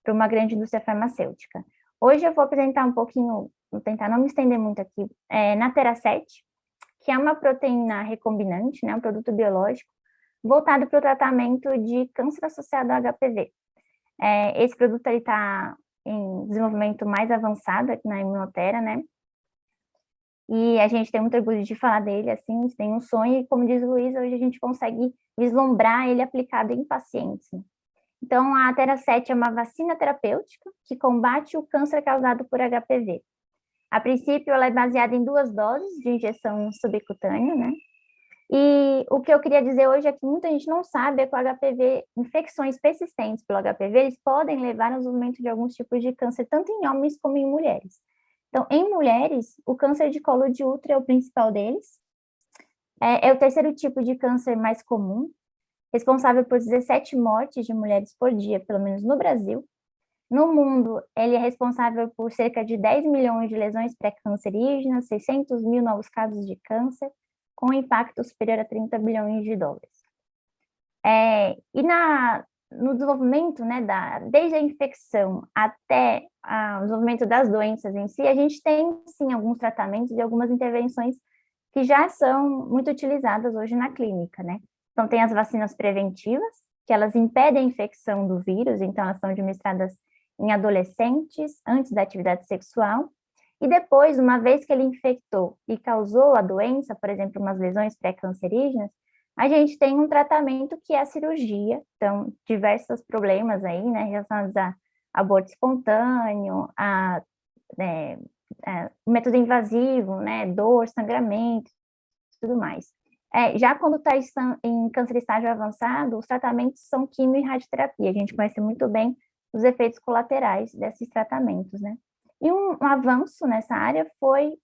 para uma grande indústria farmacêutica. Hoje eu vou apresentar um pouquinho, vou tentar não me estender muito aqui, na Tera7, que é uma proteína recombinante, né, um produto biológico, voltado para o tratamento de câncer associado ao HPV. Esse produto está em desenvolvimento mais avançado aqui na Imunotera, né? E a gente tem muito orgulho de falar dele, assim, a gente tem um sonho, e como diz o Luiz, hoje a gente consegue vislumbrar ele aplicado em pacientes. Então, a Tera7 é uma vacina terapêutica que combate o câncer causado por HPV. A princípio, ela é baseada em 2 doses de injeção subcutânea, né? E o que eu queria dizer hoje é que muita gente não sabe que o HPV, infecções persistentes pelo HPV, eles podem levar ao desenvolvimento de alguns tipos de câncer, tanto em homens como em mulheres. Então, em mulheres, o câncer de colo de útero é o principal deles. É o 3º tipo de câncer mais comum, responsável por 17 mortes de mulheres por dia, pelo menos no Brasil. No mundo, ele é responsável por cerca de 10 milhões de lesões pré-cancerígenas, 600 mil novos casos de câncer, com impacto superior a 30 bilhões de dólares. E no desenvolvimento, né, desde a infecção até o desenvolvimento das doenças em si, a gente tem, sim, alguns tratamentos e algumas intervenções que já são muito utilizadas hoje na clínica, né? Então, tem as vacinas preventivas, que elas impedem a infecção do vírus, então elas são administradas em adolescentes, antes da atividade sexual, e depois, uma vez que ele infectou e causou a doença, por exemplo, umas lesões pré-cancerígenas, a gente tem um tratamento que é a cirurgia. Então, diversos problemas aí, né, relacionados a aborto espontâneo, método invasivo, né, dor, sangramento, tudo mais. Já quando está em câncer estágio avançado, os tratamentos são quimio e radioterapia. A gente conhece muito bem os efeitos colaterais desses tratamentos, né? E um avanço nessa área foi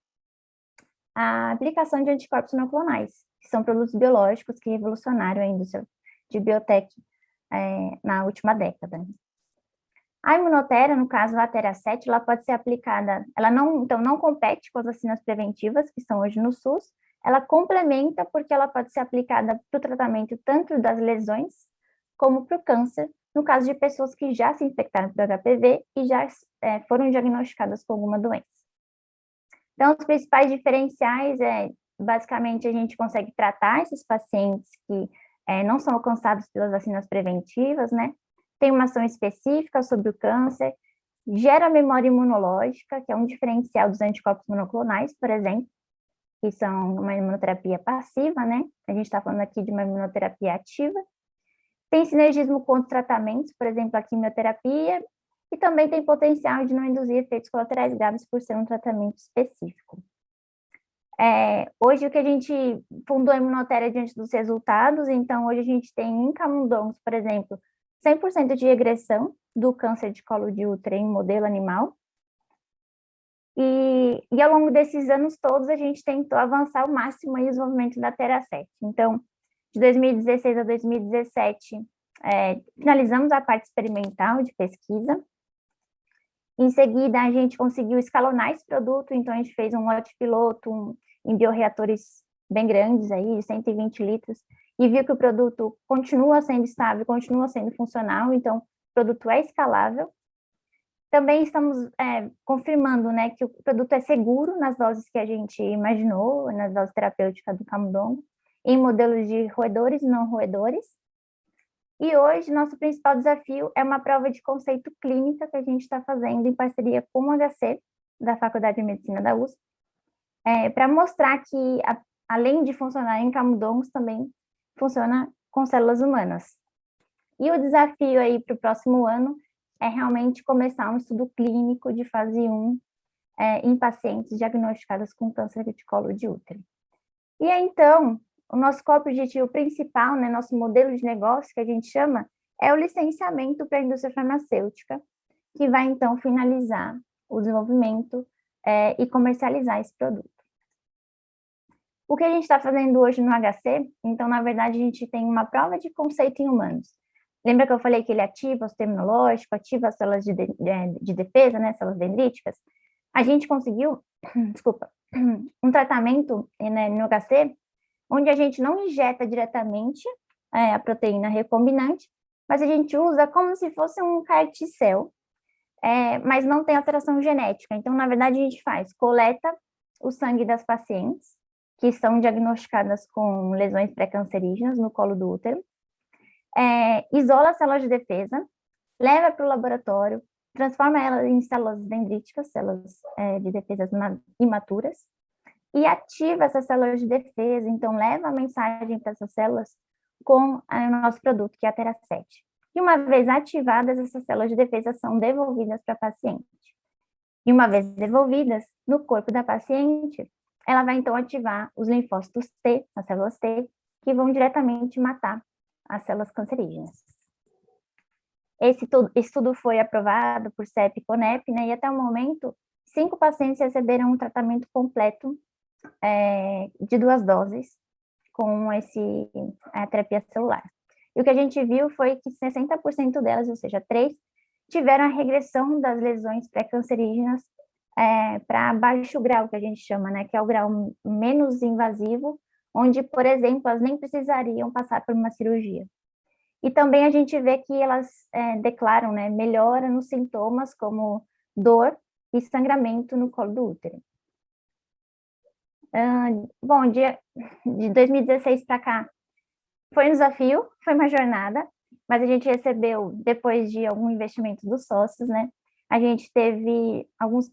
a aplicação de anticorpos monoclonais, que são produtos biológicos que revolucionaram a indústria de biotech na última década. A imunotera, no caso a Tera-7, ela pode ser aplicada, ela não compete com as vacinas preventivas que estão hoje no SUS, ela complementa porque ela pode ser aplicada para o tratamento tanto das lesões como para o câncer, no caso de pessoas que já se infectaram por HPV e já foram diagnosticadas com alguma doença. Então, os principais diferenciais basicamente, a gente consegue tratar esses pacientes que não são alcançados pelas vacinas preventivas, né? Tem uma ação específica sobre o câncer, gera memória imunológica, que é um diferencial dos anticorpos monoclonais, por exemplo, que são uma imunoterapia passiva, né? A gente está falando aqui de uma imunoterapia ativa. Tem sinergismo com outros tratamentos, por exemplo, a quimioterapia, e também tem potencial de não induzir efeitos colaterais graves por ser um tratamento específico. Hoje, o que a gente fundou a imunotera diante dos resultados, então, hoje a gente tem em camundongos, por exemplo, 100% de regressão do câncer de colo de útero em modelo animal, e ao longo desses anos todos, a gente tentou avançar ao máximo aí o desenvolvimento da Tera-7. Então, de 2016 a 2017, finalizamos a parte experimental de pesquisa. Em seguida, a gente conseguiu escalonar esse produto, então a gente fez um lote piloto em bioreatores bem grandes, aí, de 120 litros, e viu que o produto continua sendo estável, continua sendo funcional, então o produto é escalável. Também estamos confirmando, né, que o produto é seguro nas doses que a gente imaginou, nas doses terapêuticas do camundongo, em modelos de roedores e não roedores. E hoje, nosso principal desafio é uma prova de conceito clínica que a gente está fazendo em parceria com o HC, da Faculdade de Medicina da USP, para mostrar que, além de funcionar em camundongos, também funciona com células humanas. E o desafio aí para o próximo ano é realmente começar um estudo clínico de fase 1 em pacientes diagnosticados com câncer de colo de útero. E aí, então, o nosso objetivo principal, né, nosso modelo de negócio, que a gente chama, é o licenciamento para a indústria farmacêutica, que vai, então, finalizar o desenvolvimento e comercializar esse produto. O que a gente está fazendo hoje no HC, então, na verdade, a gente tem uma prova de conceito em humanos. Lembra que eu falei que ele ativa o sistema imunológico, ativa as células de defesa, né, células dendríticas? A gente conseguiu, um tratamento no HC, onde a gente não injeta diretamente a proteína recombinante, mas a gente usa como se fosse um CAR T-cell, mas não tem alteração genética. Então, na verdade, a gente coleta o sangue das pacientes que são diagnosticadas com lesões pré-cancerígenas no colo do útero, isola as células de defesa, leva para o laboratório, transforma elas em células dendríticas, células de defesa imaturas, e ativa essas células de defesa, então leva a mensagem para essas células com o nosso produto, que é a Tera-7. E uma vez ativadas, essas células de defesa são devolvidas para a paciente. E uma vez devolvidas no corpo da paciente, ela vai então ativar os linfócitos T, as células T, que vão diretamente matar as células cancerígenas. Esse estudo foi aprovado por CEP e CONEP, né, e até o momento, 5 pacientes receberam um tratamento completo de 2 doses com a terapia celular. E o que a gente viu foi que 60% delas, ou seja, 3, tiveram a regressão das lesões pré-cancerígenas para baixo grau, que a gente chama, né, que é o grau menos invasivo, onde, por exemplo, elas nem precisariam passar por uma cirurgia. E também a gente vê que elas declaram, né, melhora nos sintomas como dor e sangramento no colo do útero. Bom, de 2016 para cá foi um desafio, foi uma jornada, mas a gente recebeu, depois de algum investimento dos sócios, né, a gente teve alguns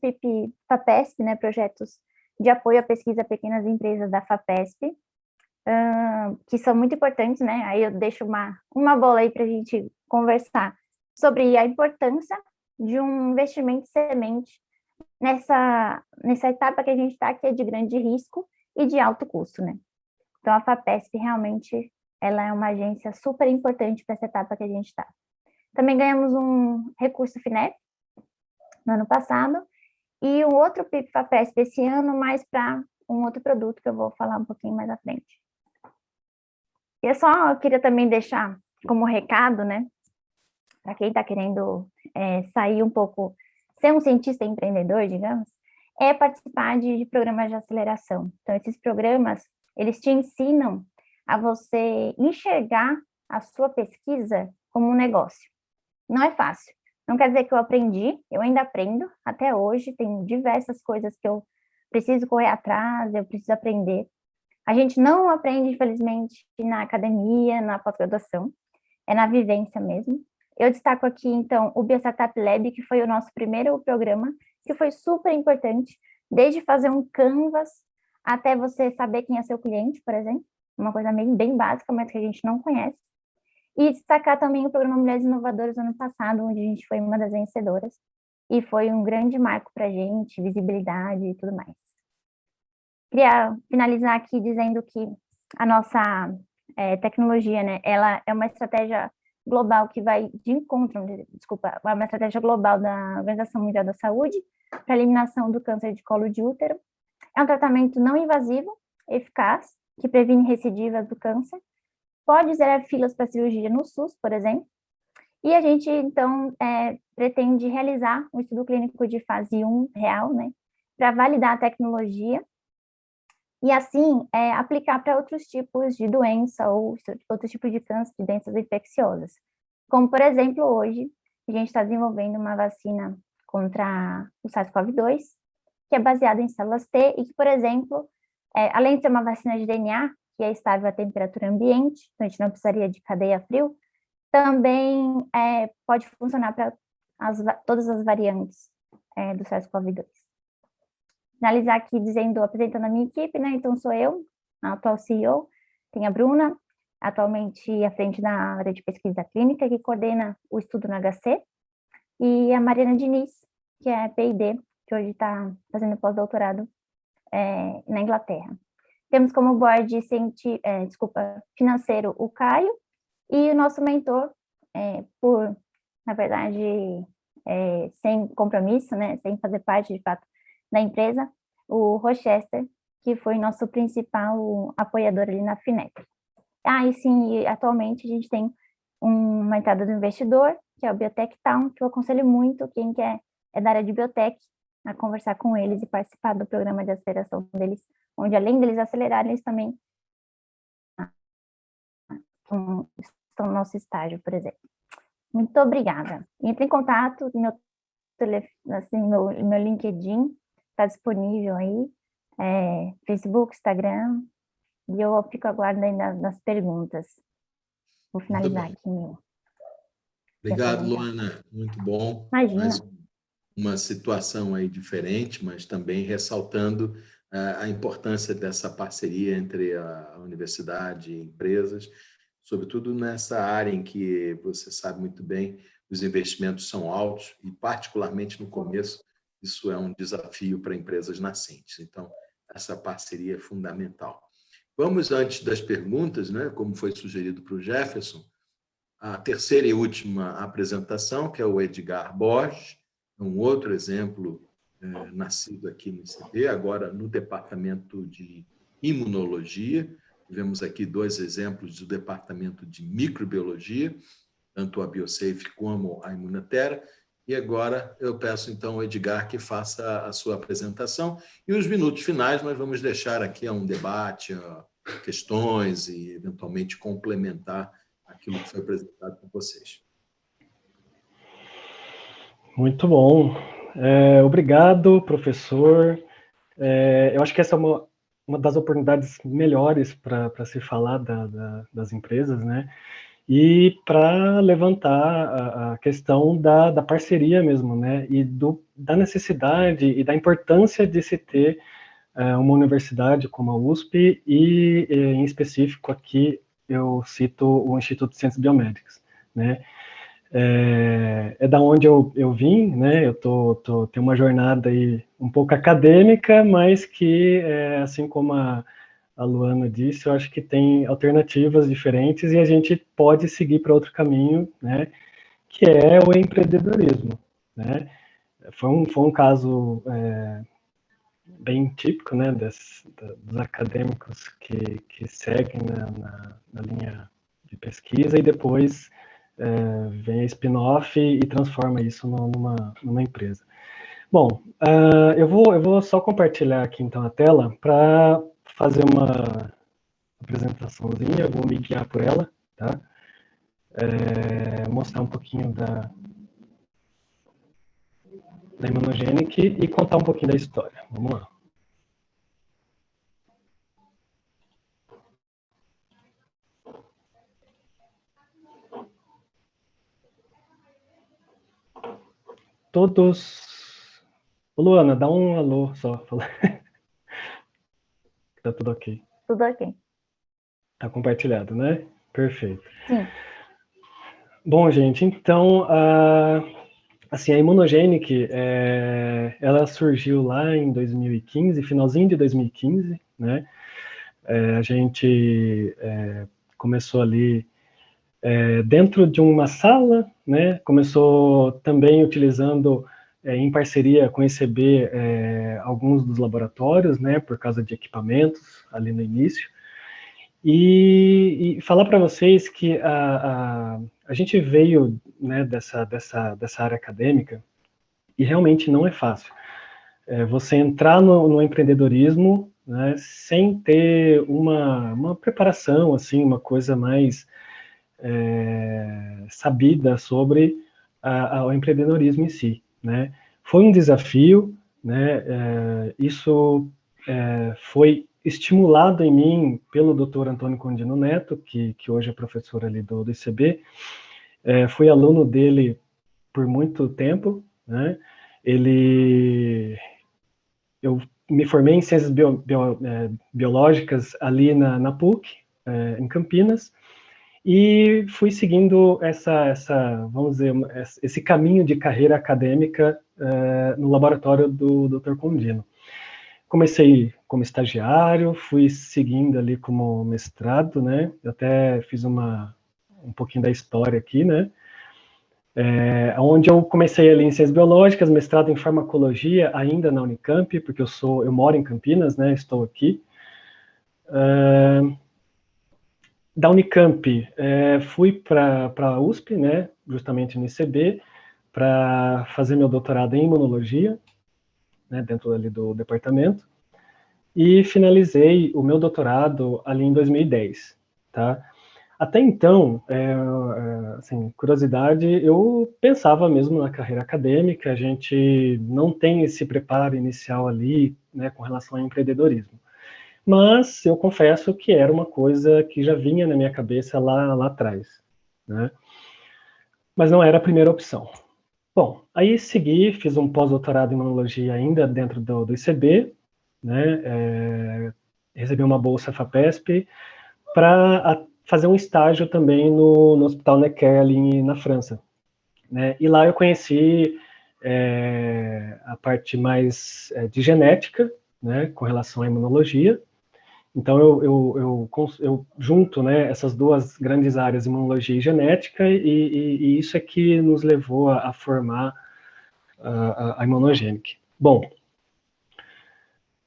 FAPESP, né, projetos de apoio à pesquisa a pequenas empresas da FAPESP, que são muito importantes, né, aí eu deixo uma bola aí para a gente conversar sobre a importância de um investimento semente nessa etapa que a gente está, que é de grande risco e de alto custo, né. Então, a FAPESP realmente ela é uma agência super importante para essa etapa que a gente está. Também ganhamos um recurso FINEP no ano passado e um outro PIP FAPESP esse ano, mais para um outro produto que eu vou falar um pouquinho mais à frente. E eu queria também deixar como recado, né, para quem está querendo sair um pouco, ser um cientista empreendedor, digamos, é participar de programas de aceleração. Então, esses programas, eles te ensinam a você enxergar a sua pesquisa como um negócio. Não é fácil. Não quer dizer que eu aprendi, eu ainda aprendo até hoje, tem diversas coisas que eu preciso correr atrás, eu preciso aprender. A gente não aprende, infelizmente, na academia, na pós-graduação, é na vivência mesmo. Eu destaco aqui, então, o BioStartup Lab, que foi o nosso primeiro programa, que foi super importante, desde fazer um canvas até você saber quem é seu cliente, por exemplo, uma coisa bem básica, mas que a gente não conhece. E destacar também o programa Mulheres Inovadoras do ano passado, onde a gente foi uma das vencedoras, e foi um grande marco para a gente, visibilidade e tudo mais. Queria finalizar aqui dizendo que a nossa tecnologia, né, ela é uma estratégia global que vai de encontro, é uma estratégia global da Organização Mundial da Saúde para a eliminação do câncer de colo de útero. É um tratamento não invasivo, eficaz, que previne recidivas do câncer, pode zerar filas para cirurgia no SUS, por exemplo, e a gente, então, pretende realizar um estudo clínico de fase 1 real, né, para validar a tecnologia e, assim, aplicar para outros tipos de doença ou outros tipos de câncer, de doenças infecciosas. Como, por exemplo, hoje, a gente está desenvolvendo uma vacina contra o SARS-CoV-2, que é baseada em células T e que, por exemplo, além de ser uma vacina de DNA, que é estável à temperatura ambiente, então a gente não precisaria de cadeia frio, também pode funcionar para todas as variantes do SARS-CoV-2. Finalizar aqui apresentando a minha equipe, né? Então sou eu, a atual CEO, tem a Bruna, atualmente à frente da área de pesquisa clínica, que coordena o estudo no HC, e a Mariana Diniz, que é P&D, que hoje está fazendo pós-doutorado na Inglaterra. Temos como board financeiro o Caio, e o nosso mentor, na verdade, sem compromisso, né, sem fazer parte, de fato, da empresa, o Rochester, que foi nosso principal apoiador ali na FINEP. E sim, atualmente a gente tem uma entrada do investidor, que é o Biotech Town, que eu aconselho muito quem quer da área de biotech a conversar com eles e participar do programa de aceleração deles, onde além deles acelerarem, eles também estão no nosso estágio, por exemplo. Muito obrigada. Entre em contato, meu LinkedIn está disponível aí, Facebook, Instagram, e eu fico aguardando nas perguntas. Vou finalizar aqui, meu. Obrigado, Luana. Muito bom. Imagina. Mais uma situação aí diferente, mas também ressaltando a importância dessa parceria entre a universidade e empresas, sobretudo nessa área em que você sabe muito bem, os investimentos são altos e, particularmente no começo, isso é um desafio para empresas nascentes. Então, essa parceria é fundamental. Vamos, antes das perguntas, né, como foi sugerido para o Jefferson, a terceira e última apresentação, que é o Edgar Borges, um outro exemplo nascido aqui no ICB, agora no departamento de imunologia. Tivemos aqui 2 exemplos do departamento de microbiologia, tanto a Biosafe como a Imunotera. E agora eu peço, então, ao Edgar que faça a sua apresentação. E os minutos finais nós vamos deixar aqui a um debate, a questões e, eventualmente, complementar aquilo que foi apresentado por vocês. Muito bom. Obrigado, professor. Eu acho que essa é uma das oportunidades melhores para se falar das empresas, né? E para levantar a questão da parceria mesmo, né? E da necessidade e da importância de se ter uma universidade como a USP e, em específico, aqui eu cito o Instituto de Ciências Biomédicas, né? Da onde eu vim, né? Eu tenho uma jornada aí um pouco acadêmica, mas que, assim como a a Luana disse, eu acho que tem alternativas diferentes e a gente pode seguir para outro caminho, né, que é o empreendedorismo, né. Foi um caso bem típico, né, dos acadêmicos que seguem na linha de pesquisa e depois vem a spin-off e transforma isso numa empresa. Bom, eu vou só compartilhar aqui então a tela para fazer uma apresentaçãozinha, eu vou me guiar por ela, tá? Mostrar um pouquinho da Imunogenic e contar um pouquinho da história. Vamos lá. Todos... Ô, Luana, dá um alô só. Tá tudo ok. Tudo ok. Tá compartilhado, né? Perfeito. Sim. Bom, gente, então, assim, a Imunogenic, ela surgiu lá em 2015, finalzinho de 2015, né? A gente começou ali dentro de uma sala, né? Começou também utilizando, em parceria com o ICB, alguns dos laboratórios, né? Por causa de equipamentos ali no início. E falar para vocês que a gente veio, né, dessa área acadêmica e realmente não é fácil. Você entrar no empreendedorismo, né, sem ter uma preparação, assim, uma coisa mais sabida sobre o empreendedorismo em si, né. Foi um desafio, né, isso foi estimulado em mim pelo Dr. Antônio Condino Neto, que hoje é professor ali do ICB. Fui aluno dele por muito tempo, né? Eu me formei em ciências biológicas ali na PUC, em Campinas, e fui seguindo vamos dizer, esse caminho de carreira acadêmica no laboratório do Dr. Condino. Comecei como estagiário, fui seguindo ali como mestrado, né? Eu até fiz um pouquinho da história aqui, né? Onde eu comecei ali em ciências biológicas, mestrado em farmacologia, ainda na Unicamp, porque eu moro em Campinas, né? Estou aqui. Da Unicamp, fui para a USP, né? Justamente no ICB, para fazer meu doutorado em imunologia, né? Dentro ali do departamento. E finalizei o meu doutorado ali em 2010, tá? Até então, assim, curiosidade, eu pensava mesmo na carreira acadêmica, a gente não tem esse preparo inicial ali, né, com relação ao empreendedorismo. Mas eu confesso que era uma coisa que já vinha na minha cabeça lá atrás, né? Mas não era a primeira opção. Bom, aí segui, fiz um pós-doutorado em imunologia ainda dentro do ICB, né? Recebi uma bolsa FAPESP para fazer um estágio também no Hospital Necker ali na França, né? E lá eu conheci a parte mais de genética, né? Com relação à imunologia. Então eu junto, né? Essas duas grandes áreas, imunologia e genética, e isso é que nos levou a formar a Imunogenic. Bom,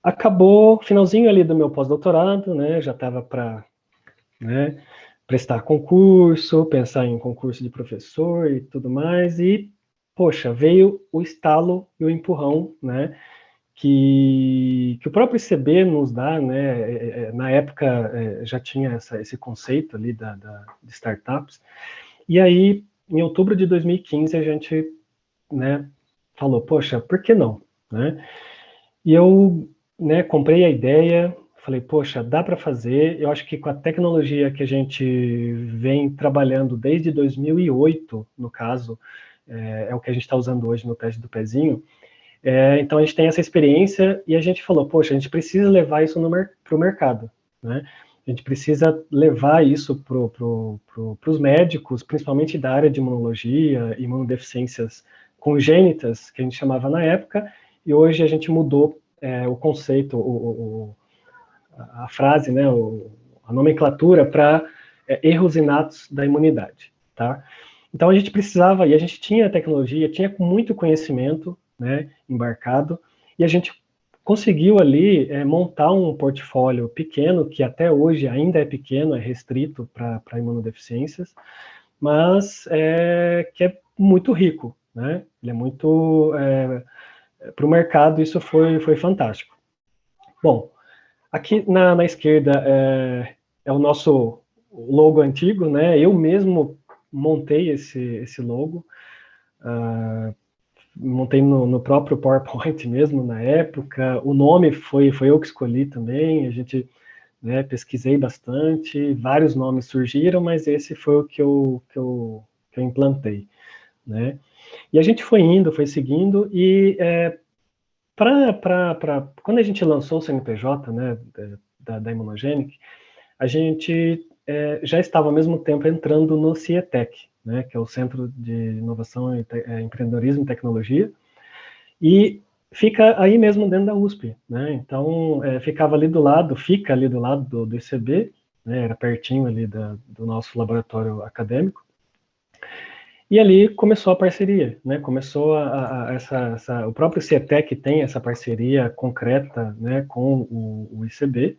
acabou, finalzinho ali do meu pós-doutorado, né, já estava para, né, prestar concurso, pensar em concurso de professor e tudo mais, e, poxa, veio o estalo e o empurrão, né, que o próprio ICB nos dá, né, na época já tinha esse conceito ali de startups, e aí, em outubro de 2015, a gente, né, falou, poxa, por que não, né? E eu, né, comprei a ideia, falei, poxa, dá para fazer. Eu acho que com a tecnologia que a gente vem trabalhando desde 2008, no caso, é o que a gente está usando hoje no teste do pezinho. Então a gente tem essa experiência e a gente falou, poxa, a gente precisa levar isso para o mercado, né? A gente precisa levar isso para os médicos, principalmente da área de imunologia, imunodeficiências congênitas, que a gente chamava na época, e hoje a gente mudou o conceito, a frase, né, a nomenclatura para erros inatos da imunidade, tá? Então, a gente precisava, e a gente tinha tecnologia, tinha muito conhecimento, né, embarcado, e a gente conseguiu ali montar um portfólio pequeno, que até hoje ainda é pequeno, é restrito para imunodeficiências, mas que é muito rico, né? Ele é muito... para o mercado, isso foi fantástico. Bom, aqui na esquerda é o nosso logo antigo, né? Eu mesmo montei esse logo, montei no próprio PowerPoint mesmo, na época. O nome foi eu que escolhi também, a gente, né, pesquisei bastante, vários nomes surgiram, mas esse foi o que eu implantei, né? E a gente foi indo, foi seguindo, e quando a gente lançou o CNPJ, né, da Imunogenic, a gente já estava ao mesmo tempo entrando no CIETEC, né, que é o Centro de Inovação, Empreendedorismo e Tecnologia, e fica aí mesmo dentro da USP, né? Então ficava ali do lado, fica ali do lado do ICB, né, era pertinho ali do nosso laboratório acadêmico. E ali começou a parceria, né? Começou o próprio CIETEC tem essa parceria concreta, né, com o ICB.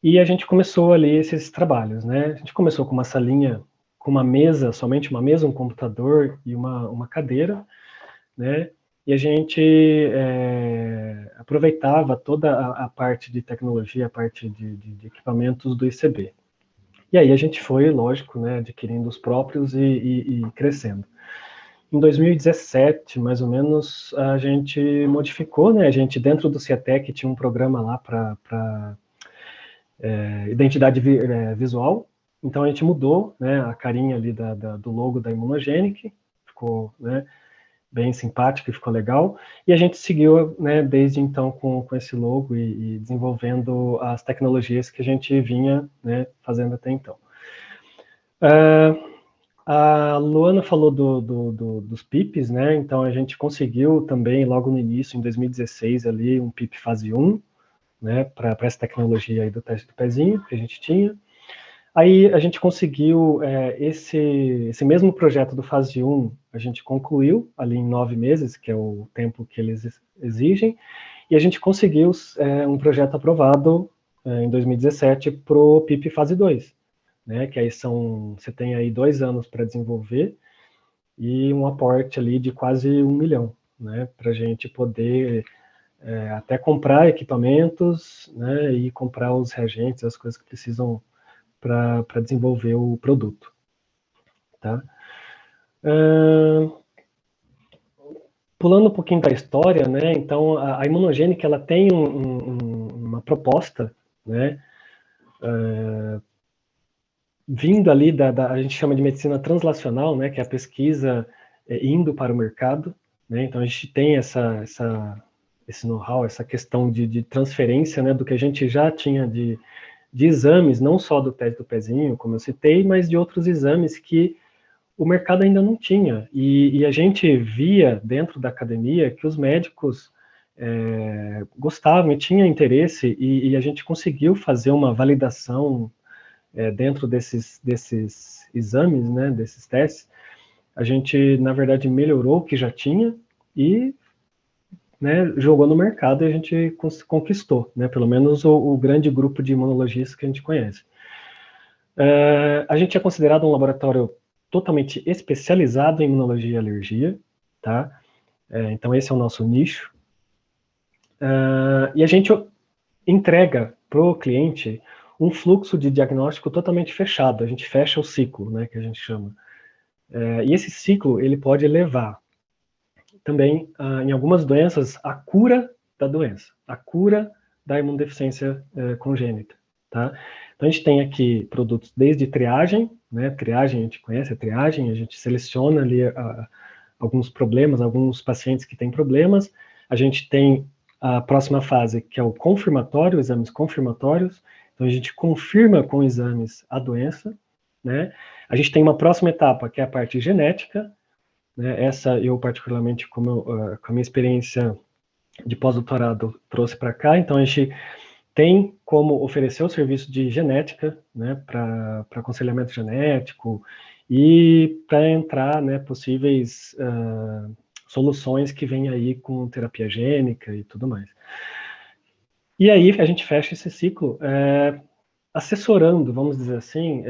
E a gente começou ali esses trabalhos, né? A gente começou com uma salinha, com uma mesa, somente uma mesa, um computador e uma cadeira, né? E a gente aproveitava toda a parte de tecnologia, a parte de equipamentos do ICB. E aí a gente foi, lógico, né, adquirindo os próprios e crescendo. Em 2017, mais ou menos, a gente modificou, né? A gente, dentro do CIETEC, tinha um programa lá para identidade visual. Então a gente mudou, né, a carinha ali do logo da Imunogenic, ficou, né, bem simpático e ficou legal. E a gente seguiu, né, desde então com esse logo e desenvolvendo as tecnologias que a gente vinha, né, fazendo até então. A Luana falou dos PIPs, né? Então a gente conseguiu também, logo no início, em 2016, ali, um PIP fase 1, né, para essa tecnologia aí do teste do pezinho que a gente tinha. Aí a gente conseguiu esse mesmo projeto do fase 1, a gente concluiu ali em 9 meses, que é o tempo que eles exigem, e a gente conseguiu um projeto aprovado em 2017 para o PIP fase 2, né, que aí você tem aí 2 anos para desenvolver e um aporte ali de quase 1 milhão, né, para a gente poder até comprar equipamentos, né, e comprar os reagentes, as coisas que precisam para desenvolver o produto, tá? Pulando um pouquinho da história, né? Então a Imunogenic, ela tem uma proposta, né? Vindo ali a gente chama de medicina translacional, né? Que é a pesquisa indo para o mercado, né? Então a gente tem esse know-how, essa questão de transferência, né? Do que a gente já tinha de exames, não só do teste do pezinho, como eu citei, mas de outros exames que o mercado ainda não tinha. E a gente via dentro da academia que os médicos gostavam e tinham interesse, e a gente conseguiu fazer uma validação dentro desses exames, né, desses testes. A gente, na verdade, melhorou o que já tinha e, né, jogou no mercado, e a gente conquistou, né, pelo menos o grande grupo de imunologistas que a gente conhece. A gente é considerado um laboratório totalmente especializado em imunologia e alergia, tá? Então esse é o nosso nicho. E a gente entrega para o cliente um fluxo de diagnóstico totalmente fechado, a gente fecha o ciclo, né, que a gente chama. E esse ciclo, ele pode levar também, em algumas doenças, a cura da doença, a cura da imunodeficiência congênita, tá? Então, a gente tem aqui produtos desde triagem, né? Triagem, a gente conhece a triagem, a gente seleciona ali alguns problemas, alguns pacientes que têm problemas. A gente tem a próxima fase, que é o confirmatório, exames confirmatórios. Então, a gente confirma com exames a doença, né? A gente tem uma próxima etapa, que é a parte genética, né? Essa eu, particularmente, com a minha experiência de pós-doutorado, trouxe para cá. Então, a gente tem como oferecer o serviço de genética, né, para aconselhamento genético e para entrar, né, possíveis soluções que vêm aí com terapia gênica e tudo mais. E aí a gente fecha esse ciclo assessorando, vamos dizer assim,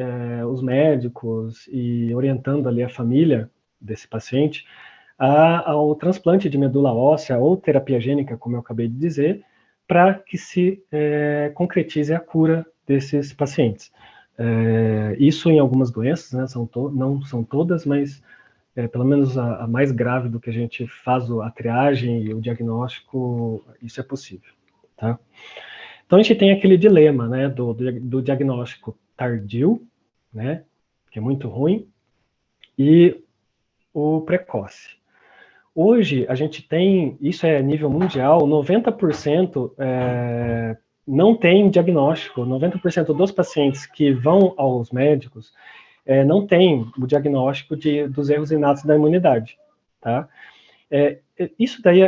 os médicos e orientando ali a família desse paciente ao transplante de medula óssea ou terapia gênica, como eu acabei de dizer, para que se concretize a cura desses pacientes. Isso em algumas doenças, né, não são todas, mas pelo menos a mais grave do que a gente faz a triagem e o diagnóstico, isso é possível, tá? Então a gente tem aquele dilema, né, do diagnóstico tardio, né, que é muito ruim, e o precoce. Hoje, a gente tem, isso é a nível mundial, 90% não tem diagnóstico, 90% dos pacientes que vão aos médicos não tem o diagnóstico dos erros inatos da imunidade, tá? Isso daí,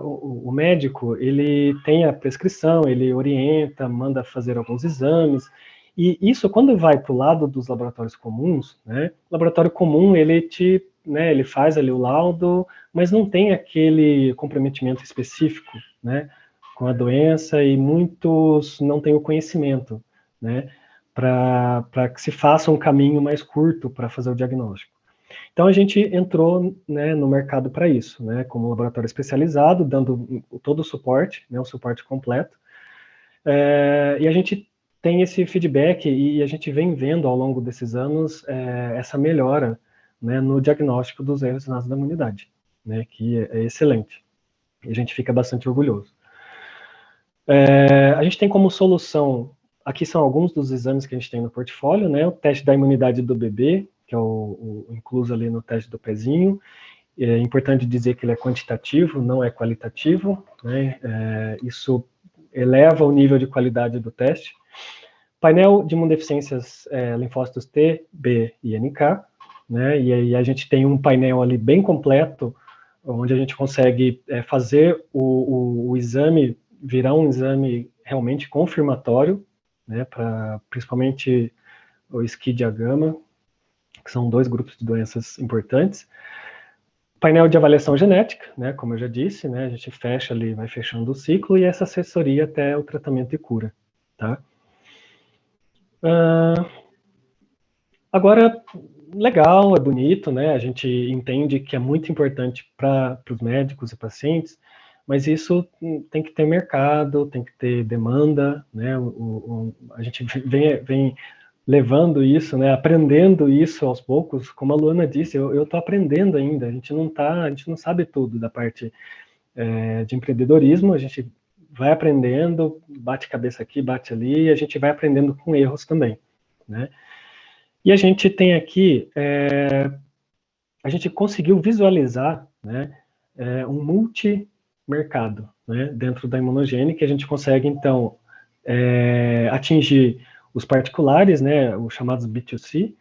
o médico, ele tem a prescrição, ele orienta, manda fazer alguns exames, e isso, quando vai para o lado dos laboratórios comuns, né, o laboratório comum, ele faz ali o laudo, mas não tem aquele comprometimento específico, né, com a doença, e muitos não têm o conhecimento, né, para que se faça um caminho mais curto para fazer o diagnóstico. Então a gente entrou, né, no mercado para isso, né, como laboratório especializado, dando todo o suporte, né, o suporte completo, e a gente tem esse feedback e a gente vem vendo ao longo desses anos essa melhora, né, no diagnóstico dos erros inatos da imunidade, né, que é excelente. E a gente fica bastante orgulhoso. A gente tem como solução, aqui são alguns dos exames que a gente tem no portfólio, né, o teste da imunidade do bebê, que é o incluso ali no teste do pezinho. É importante dizer que ele é quantitativo, não é qualitativo, né, isso eleva o nível de qualidade do teste. Painel de imunodeficiências linfócitos T, B e NK, né, e aí a gente tem um painel ali bem completo, onde a gente consegue fazer o exame virar um exame realmente confirmatório, né, para principalmente o SCID e a gama, que são 2 grupos de doenças importantes. Painel de avaliação genética, né, como eu já disse, né, a gente fecha ali, vai fechando o ciclo, e essa assessoria até o tratamento e cura, tá? Agora, legal, é bonito, né, a gente entende que é muito importante para os médicos e pacientes, mas isso tem que ter mercado, tem que ter demanda, né, a gente vem levando isso, né, aprendendo isso aos poucos, como a Luana disse, eu estou aprendendo ainda, a gente não sabe tudo da parte de empreendedorismo, a gente vai aprendendo, bate cabeça aqui, bate ali, e a gente vai aprendendo com erros também, né. E a gente tem aqui, a gente conseguiu visualizar, né, um multimercado, né, dentro da imunogênica, a gente consegue, então, atingir os particulares, né, os chamados B2C,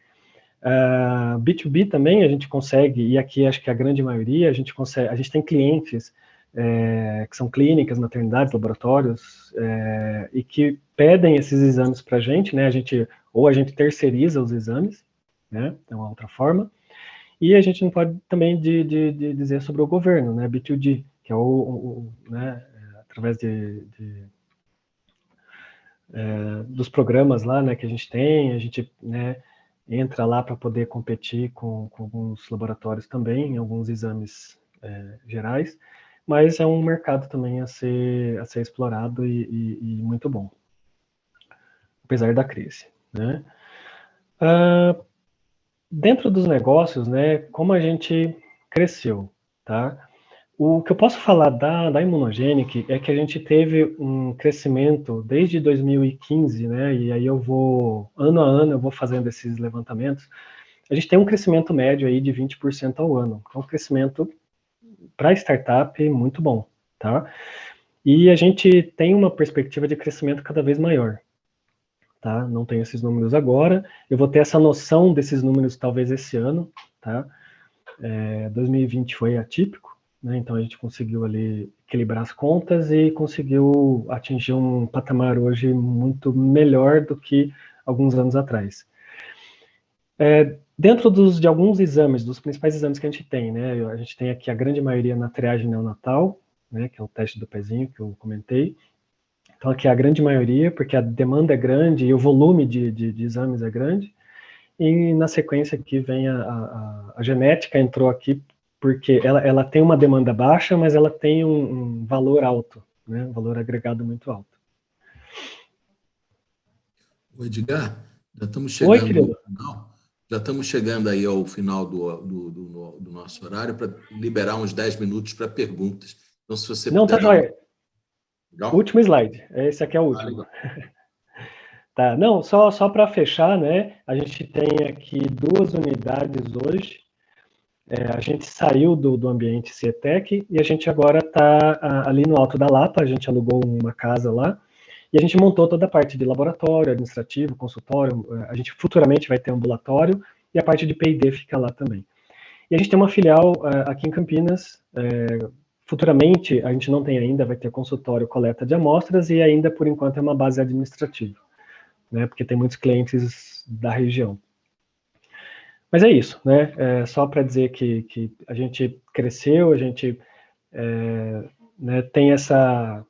B2B também a gente consegue, e aqui acho que a grande maioria, a gente tem clientes que são clínicas, maternidades, laboratórios, e que pedem esses exames para a gente, né, ou a gente terceiriza os exames, né, é uma outra forma, e a gente não pode também dizer sobre o governo, né, B2D, que é né, através dos programas lá, né, que a gente, né, entra lá para poder competir com alguns laboratórios também, em alguns exames gerais, mas é um mercado também a ser explorado e muito bom, apesar da crise, né. Dentro dos negócios, né, como a gente cresceu, tá? O que eu posso falar da Imunogenic é que a gente teve um crescimento desde 2015, né, e aí ano a ano, eu vou fazendo esses levantamentos, a gente tem um crescimento médio aí de 20% ao ano, é um crescimento para startup muito bom, tá? E a gente tem uma perspectiva de crescimento cada vez maior, tá? Não tenho esses números agora, eu vou ter essa noção desses números talvez esse ano, tá? 2020 foi atípico, né? Então a gente conseguiu ali equilibrar as contas e conseguiu atingir um patamar hoje muito melhor do que alguns anos atrás. Dentro de alguns exames, dos principais exames que a gente tem, né? A gente tem aqui a grande maioria na triagem neonatal, né? Que é o teste do pezinho que eu comentei. Então aqui é a grande maioria, porque a demanda é grande e o volume de exames é grande. E na sequência aqui vem a genética, entrou aqui porque ela tem uma demanda baixa, mas ela tem um valor alto, né? Um valor agregado muito alto. O Edgar, já estamos Oi, chegando querido. ao final. Já estamos chegando aí ao final do nosso horário para liberar uns 10 minutos para perguntas. Então, se você Não, puder tá dar uma... joia. Legal? Último slide. Esse aqui é o último. Legal. Tá, não, só para fechar, né? A gente tem aqui 2 unidades hoje. A gente saiu do ambiente CETEC e a gente agora está ali no Alto da Lapa. A gente alugou uma casa lá e a gente montou toda a parte de laboratório, administrativo, consultório. A gente futuramente vai ter ambulatório e a parte de P&D fica lá também. E a gente tem uma filial aqui em Campinas. Futuramente, a gente não tem ainda, vai ter consultório, coleta de amostras e ainda, por enquanto, é uma base administrativa, né? Porque tem muitos clientes da região. Mas é isso, né? Só para dizer que a gente cresceu, a gente né, tem essa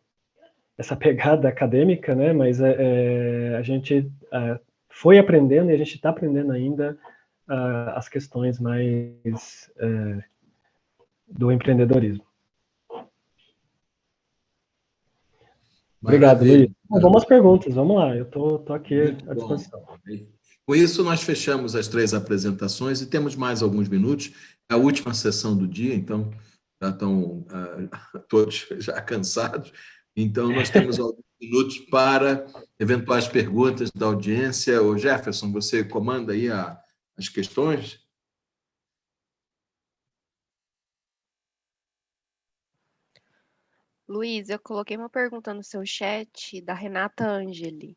pegada acadêmica, né? Mas a gente foi aprendendo e a gente está aprendendo ainda as questões mais do empreendedorismo. Obrigado, Luiz. Maravilha. Bom, vamos às perguntas, vamos lá, eu tô aqui Muito à bom. disposição. Com isso, nós fechamos as 3 apresentações e temos mais alguns minutos. É a última sessão do dia, então já estão todos já cansados. Então, nós temos alguns minutos para eventuais perguntas da audiência. O Jefferson, você comanda aí as questões? Luiz, eu coloquei uma pergunta no seu chat da Renata Angeli.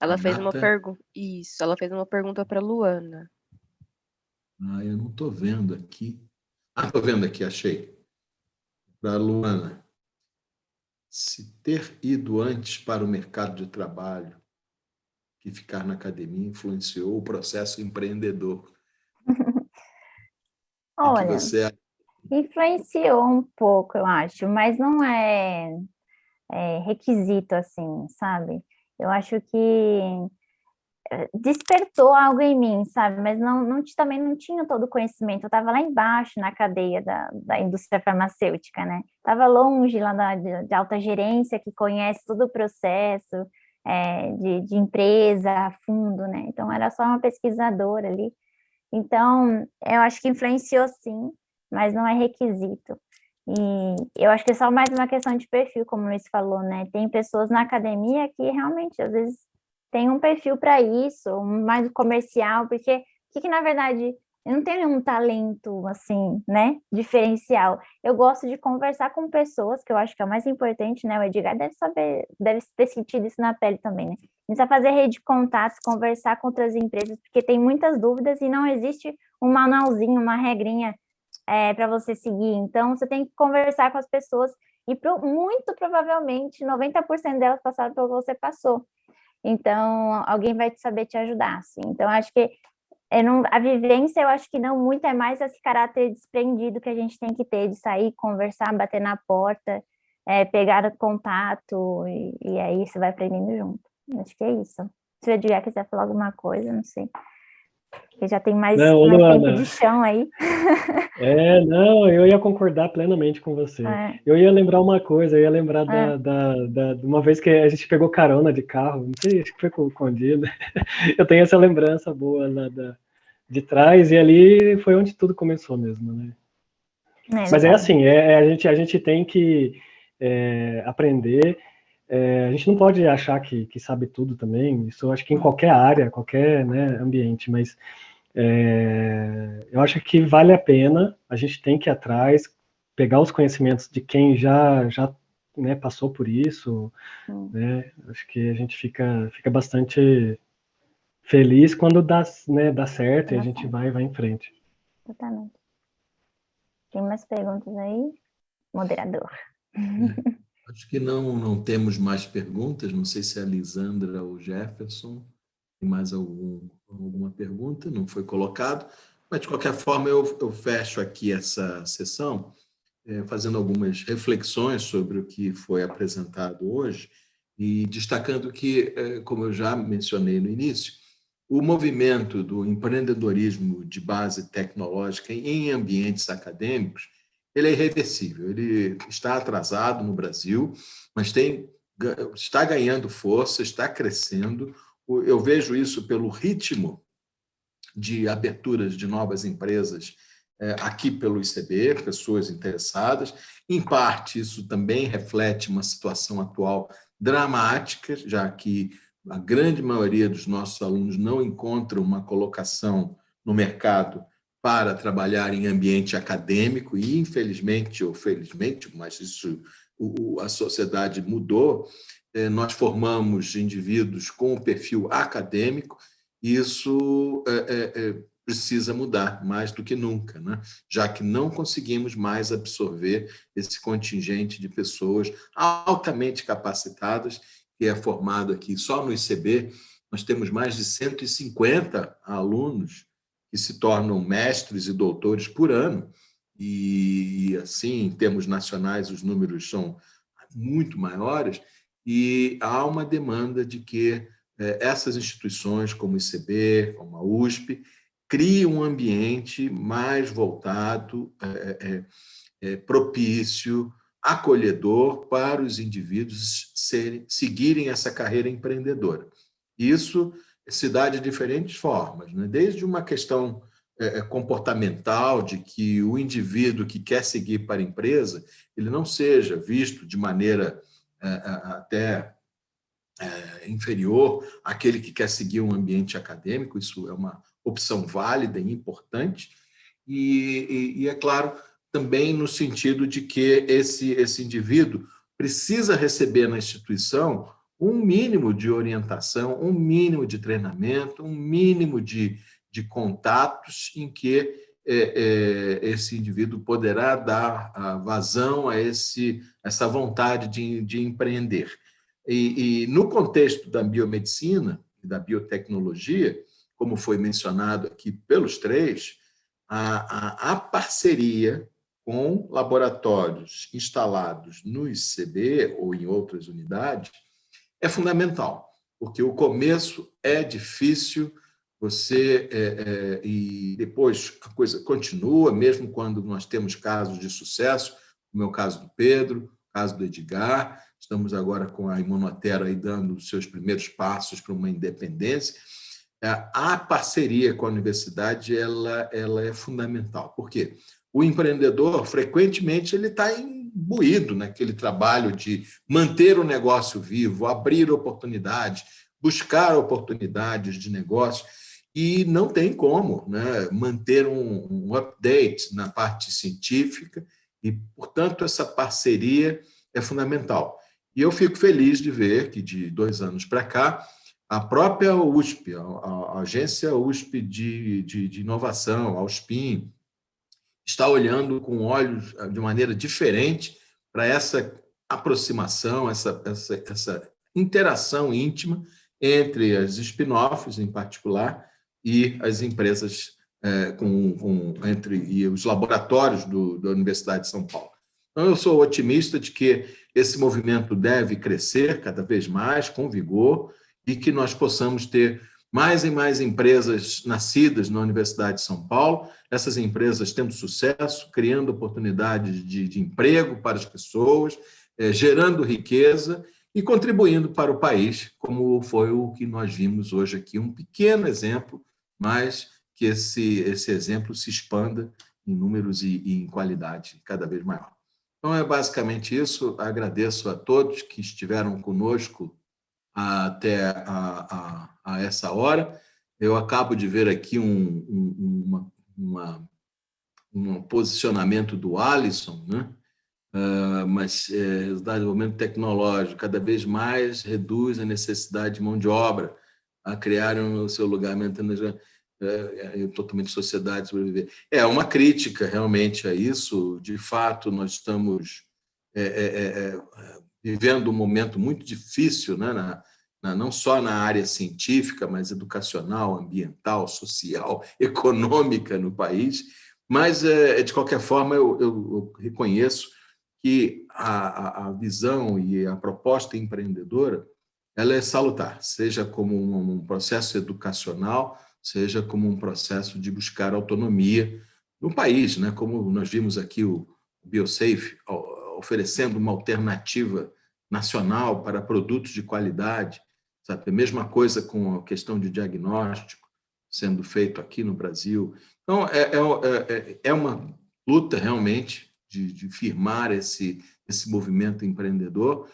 Ela fez uma Renata? pergunta. Isso, ela fez uma pergunta para Luana. Eu não estou vendo aqui. Estou vendo aqui, achei. Para a Luana. Se ter ido antes para o mercado de trabalho que ficar na academia influenciou o processo empreendedor. O que Olha, você acha? influenciou um pouco, eu acho, mas não é requisito assim, sabe? Eu acho que despertou algo em mim, sabe? Mas também não tinha todo o conhecimento. Eu estava lá embaixo na cadeia da indústria farmacêutica, né? Estava longe lá de alta gerência, que conhece todo o processo de empresa a fundo, né? Então, era só uma pesquisadora ali. Então, eu acho que influenciou sim, mas não é requisito. E eu acho que é só mais uma questão de perfil, como o Luiz falou, né? Tem pessoas na academia que realmente, às vezes, tem um perfil para isso, mais comercial, porque na verdade, eu não tenho nenhum talento, assim, né, diferencial. Eu gosto de conversar com pessoas, que eu acho que é o mais importante, né? O Edgar deve ter sentido isso na pele também, né? Precisa fazer rede de contatos, conversar com outras empresas, porque tem muitas dúvidas e não existe um manualzinho, uma regrinha para você seguir. Então, você tem que conversar com as pessoas e muito provavelmente 90% delas passaram pelo que você passou. Então, alguém vai saber te ajudar, assim. Então, acho que a vivência, eu acho que não muito, é mais esse caráter desprendido que a gente tem que ter, de sair, conversar, bater na porta, pegar contato, e aí você vai aprendendo junto. Acho que é isso. Se o Edgar quiser falar alguma coisa, não sei. Porque já tem mais tempo de chão aí. Não, eu ia concordar plenamente com você. Eu ia lembrar uma coisa, eu ia lembrar de uma vez que a gente pegou carona de carro, não sei, acho que foi com o Condido. Eu tenho essa lembrança boa lá de trás, e ali foi onde tudo começou mesmo, né? Mas é assim, a gente tem que aprender. A gente não pode achar que sabe tudo também, isso eu acho que em qualquer área, qualquer, né, ambiente, mas eu acho que vale a pena, a gente tem que ir atrás, pegar os conhecimentos de quem já né, passou por isso, né? Acho que a gente fica bastante feliz quando dá certo e a gente vai em frente. Totalmente. Tem mais perguntas aí? Moderador. Acho que não temos mais perguntas. Não sei se a Lisandra ou o Jefferson tem mais alguma pergunta. Não foi colocado. Mas, de qualquer forma, eu fecho aqui essa sessão fazendo algumas reflexões sobre o que foi apresentado hoje e destacando que, como eu já mencionei no início, o movimento do empreendedorismo de base tecnológica em ambientes acadêmicos, ele é irreversível, ele está atrasado no Brasil, mas está ganhando força, está crescendo. Eu vejo isso pelo ritmo de aberturas de novas empresas aqui pelo ICB, pessoas interessadas. Em parte, isso também reflete uma situação atual dramática, já que a grande maioria dos nossos alunos não encontra uma colocação no mercado para trabalhar em ambiente acadêmico e, infelizmente ou felizmente, mas isso a sociedade mudou, nós formamos indivíduos com o perfil acadêmico e isso precisa mudar mais do que nunca, né? Já que não conseguimos mais absorver esse contingente de pessoas altamente capacitadas que é formado aqui. Só no ICB, nós temos mais de 150 alunos que se tornam mestres e doutores por ano, e assim, em termos nacionais, os números são muito maiores, e há uma demanda de que essas instituições, como o ICB, como a USP, criem um ambiente mais voltado, propício, acolhedor para os indivíduos seguirem essa carreira empreendedora. Isso se dá de diferentes formas, né? Desde uma questão comportamental, de que o indivíduo que quer seguir para a empresa, ele não seja visto de maneira até inferior àquele que quer seguir um ambiente acadêmico. Isso é uma opção válida e importante, e é claro, também no sentido de que esse indivíduo precisa receber na instituição um mínimo de orientação, um mínimo de treinamento, um mínimo de contatos em que esse indivíduo poderá dar vazão a essa vontade de empreender. E no contexto da biomedicina e da biotecnologia, como foi mencionado aqui pelos três, a parceria com laboratórios instalados no ICB ou em outras unidades é fundamental, porque o começo é difícil, e depois a coisa continua, mesmo quando nós temos casos de sucesso, como é o caso do Pedro, o caso do Edgar. Estamos agora com a Imunotera aí dando os seus primeiros passos para uma independência. A parceria com a universidade ela é fundamental. Por quê? O empreendedor, frequentemente, ele está imbuído naquele trabalho de manter o negócio vivo, abrir oportunidades, buscar oportunidades de negócio, e não tem como, né, manter um update na parte científica, e, portanto, essa parceria é fundamental. E eu fico feliz de ver que, de 2 anos para cá, a própria USP, a agência USP de inovação, a USPIN, está olhando com olhos de maneira diferente para essa aproximação, essa interação íntima entre as spin-offs, em particular, e as empresas, e os laboratórios da Universidade de São Paulo. Então, eu sou otimista de que esse movimento deve crescer cada vez mais, com vigor, e que nós possamos ter mais e mais empresas nascidas na Universidade de São Paulo, essas empresas tendo sucesso, criando oportunidades de emprego para as pessoas, gerando riqueza e contribuindo para o país, como foi o que nós vimos hoje aqui, um pequeno exemplo, mas que esse exemplo se expanda em números e em qualidade cada vez maior. Então, é basicamente isso. Agradeço a todos que estiveram conosco até a essa hora. Eu acabo de ver aqui um posicionamento do Alisson, né? Mas o desenvolvimento tecnológico cada vez mais reduz a necessidade de mão de obra, a criar o seu lugar. totalmente sociedade sobreviver. É uma crítica realmente a isso. De fato, nós estamos vivendo um momento muito difícil, né, não só na área científica, mas educacional, ambiental, social, econômica no país. Mas, de qualquer forma, eu reconheço que a visão e a proposta empreendedora ela é salutar, seja como um processo educacional, seja como um processo de buscar autonomia no país, né? Como nós vimos aqui o BioSafe oferecendo uma alternativa nacional para produtos de qualidade, sabe? A mesma coisa com a questão de diagnóstico sendo feito aqui no Brasil. Então, é uma luta realmente de firmar esse movimento empreendedor,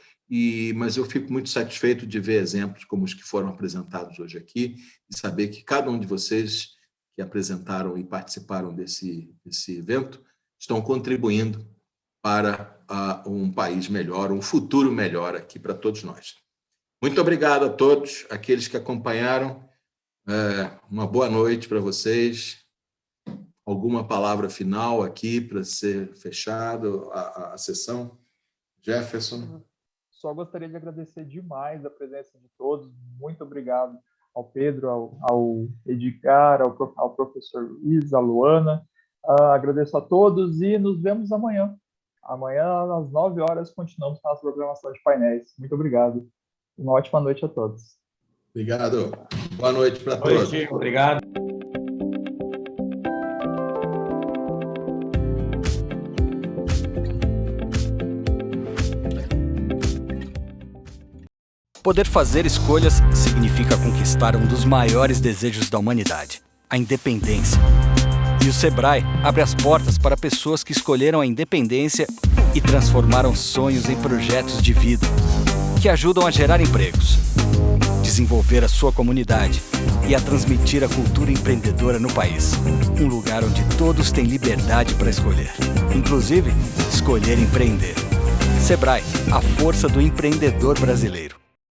mas eu fico muito satisfeito de ver exemplos como os que foram apresentados hoje aqui e saber que cada um de vocês que apresentaram e participaram desse evento estão contribuindo para um país melhor, um futuro melhor aqui para todos nós. Muito obrigado a todos, aqueles que acompanharam. Uma boa noite para vocês. Alguma palavra final aqui para ser fechado a sessão? Jefferson? Só gostaria de agradecer demais a presença de todos. Muito obrigado ao Pedro, ao Edgar, ao professor Luiz, à Luana. Agradeço a todos e nos vemos amanhã. Amanhã, às 9 horas, continuamos com a nossa programação de painéis. Muito obrigado. Uma ótima noite a todos. Obrigado. Boa noite para todos. Obrigado. Poder fazer escolhas significa conquistar um dos maiores desejos da humanidade, a independência. E o Sebrae abre as portas para pessoas que escolheram a independência e transformaram sonhos em projetos de vida, que ajudam a gerar empregos, desenvolver a sua comunidade e a transmitir a cultura empreendedora no país. Um lugar onde todos têm liberdade para escolher, inclusive escolher empreender. Sebrae, a força do empreendedor brasileiro.